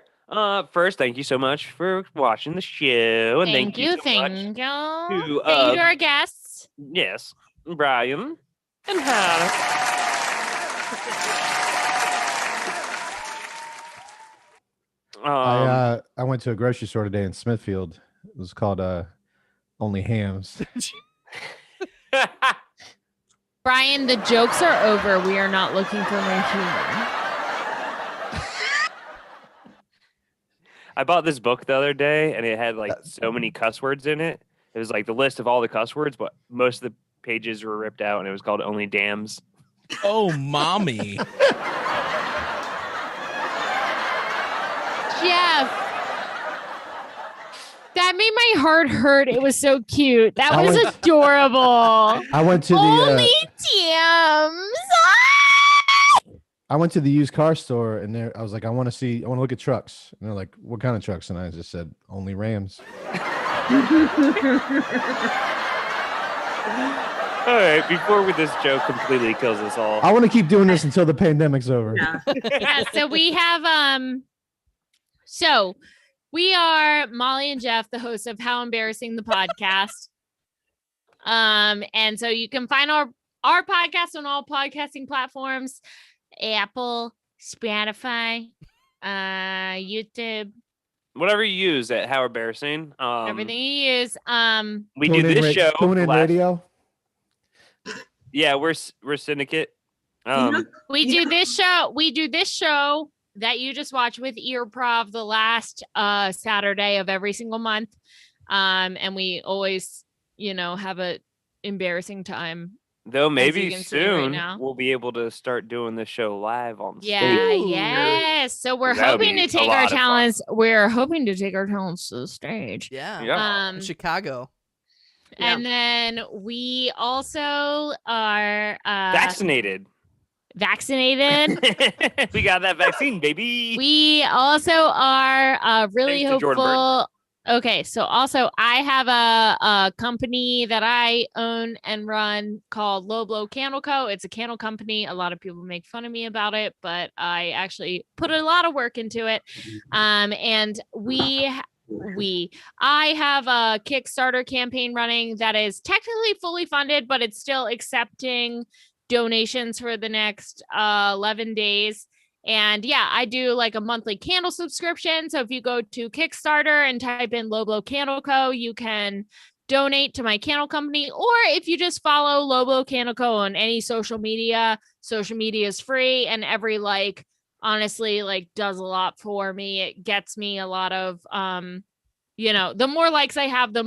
First, thank you so much for watching the show, and thank you so much thank you. to, Thank you to our guests. yes, Brian and Hannah. I went to a grocery store today in Smithfield. It was called Only Hams. Brian, the jokes are over. We are not looking for more humor. I bought this book the other day, and it had like so many cuss words in it. It was like the list of all the cuss words, but most of the pages were ripped out, and it was called Only Dams. Oh, mommy. Jeff, that made my heart hurt. It was so cute. That was adorable. I went to Only Tim's. I went to the used car store and there I was like, I want to look at trucks. And they're like, what kind of trucks? And I just said, only Rams. All right, before this joke completely kills us all. I want to keep doing this until the pandemic's over. Yeah, so we have so we are Molly and Jeff, the hosts of How Embarrassing the Podcast. And so you can find our podcast on all podcasting platforms, Apple, Spotify, YouTube, Whatever you use at How Embarrassing. everything you use. We do this show. Tune in radio. Yeah, we're Syndicate. We do this show that you just watched with Improv the last Saturday of every single month. And we always, have a embarrassing time. Though you maybe can see right soon now. we'll be able to start doing the show live on stage. Yeah, Ooh. yes. So we're That would hoping be to a take lot our of fun. talents. We're hoping to take our talents to the stage. Yeah. Yeah. In Chicago. And then we also are Vaccinated. vaccinated. We got that vaccine, baby. We also are really Thanks to Jordan hopeful. Okay, so also I have a company that I own and run called Low Blow Candle Co. It's a candle company. A lot of people make fun of me about it, but I actually put a lot of work into it. And I have a Kickstarter campaign running that is technically fully funded, but it's still accepting donations for the next 11 days. And yeah, I do like a monthly candle subscription. So if you go to Kickstarter and type in Low Blow Candle Co., you can donate to my candle company. Or if you just follow Low Blow Candle Co. on any social media is free. And every honestly, does a lot for me. It gets me a lot of, the more likes I have, the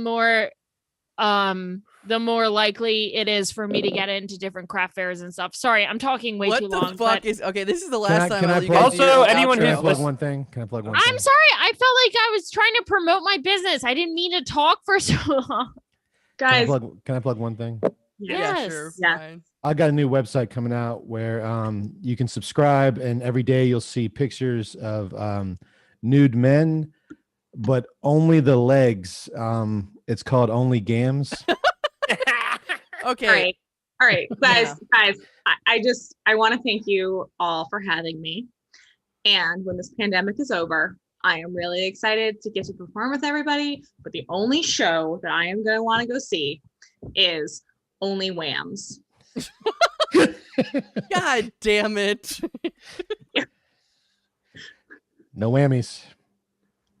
more likely it is for me to get into different craft fairs and stuff. Sorry, I'm talking way too long. What the fuck is okay? This is the last time. Can I I'll let you plug- guys do your Also, anyone outro. Can I who's plug one thing? Can I plug one thing? I'm sorry. I felt like I was trying to promote my business. I didn't mean to talk for so long. Guys, Can I plug one thing? Yeah, Yes. sure. Yeah. Fine. I got a new website coming out where you can subscribe, and every day you'll see pictures of nude men, but only the legs. It's called Only Gams. Okay. all right, guys. I want to thank you all for having me. And when this pandemic is over, I am really excited to get to perform with everybody. But the only show that I am going to want to go see is Only Whams. God damn it. No whammies.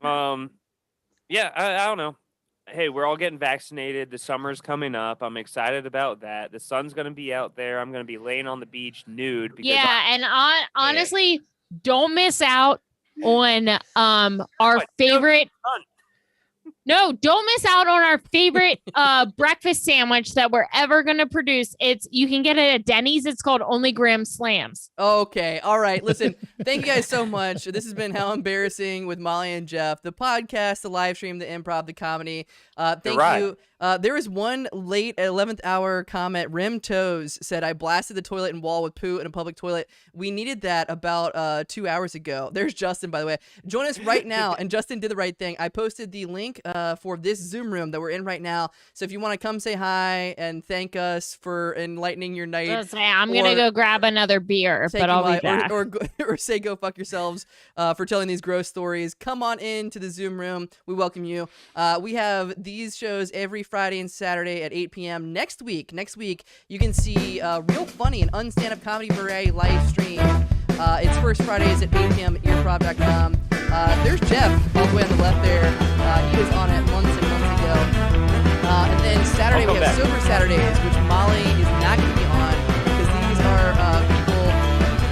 Yeah, I don't know. Hey, we're all getting vaccinated. The summer's coming up. I'm excited about that. The sun's going to be out there. I'm going to be laying on the beach nude. Because And honestly, don't miss out on our favorite. No, don't miss out on our favorite breakfast sandwich that we're ever going to produce. You can get it at Denny's. It's called Only Graham Slams. Okay. All right. Listen, thank you guys so much. This has been How Embarrassing with Molly and Jeff, the podcast, the live stream, the improv, the comedy. Thank you. There was one late 11th hour comment. Rim Toes said, I blasted the toilet and wall with poo in a public toilet. We needed that about 2 hours ago. There's Justin, by the way. Join us right now. And Justin did the right thing. I posted the link for this Zoom room that we're in right now. So if you want to come say hi and thank us for enlightening your night. I'm going to go grab another beer, but I'll be back. Or say go fuck yourselves for telling these gross stories. Come on into the Zoom room. We welcome you. We have these shows every Friday and Saturday at 8 p.m. Next week, you can see real funny and unstand-up comedy variety live stream. It's first Fridays at 8 p.m. at earprov.com. There's Jeff all the way on the left there. He was on it months and months ago. And then Saturday we have Sober Saturdays, which Molly is not going to be on because these are people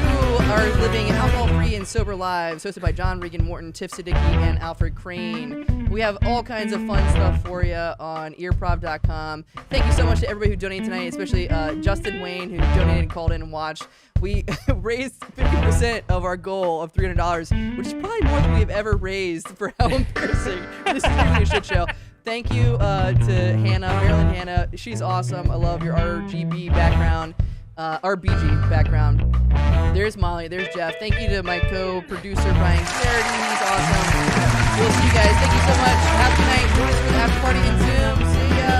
who are living alcohol-free and sober lives, hosted by John Regan Morton, Tiff Siddiqui, and Alfred Crane. We have all kinds of fun stuff for you on earprov.com. Thank you so much to everybody who donated tonight, especially Justin Wayne, who donated and called in and watched. We raised 50% of our goal of $300, which is probably more than we have ever raised for How Embarrassing. This is usually a shit show. Thank you to Hannah, Marilyn Hannah. She's awesome. I love your RGB background. RBG background. There's Molly. There's Jeff. Thank you to my co-producer Brian Clarity. He's awesome. We'll see you guys. Thank you so much. Have a good night. Join us for the after party in Zoom. See ya.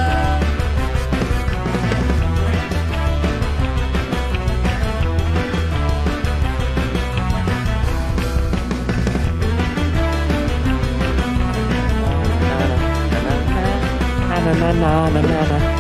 Na na na na na na.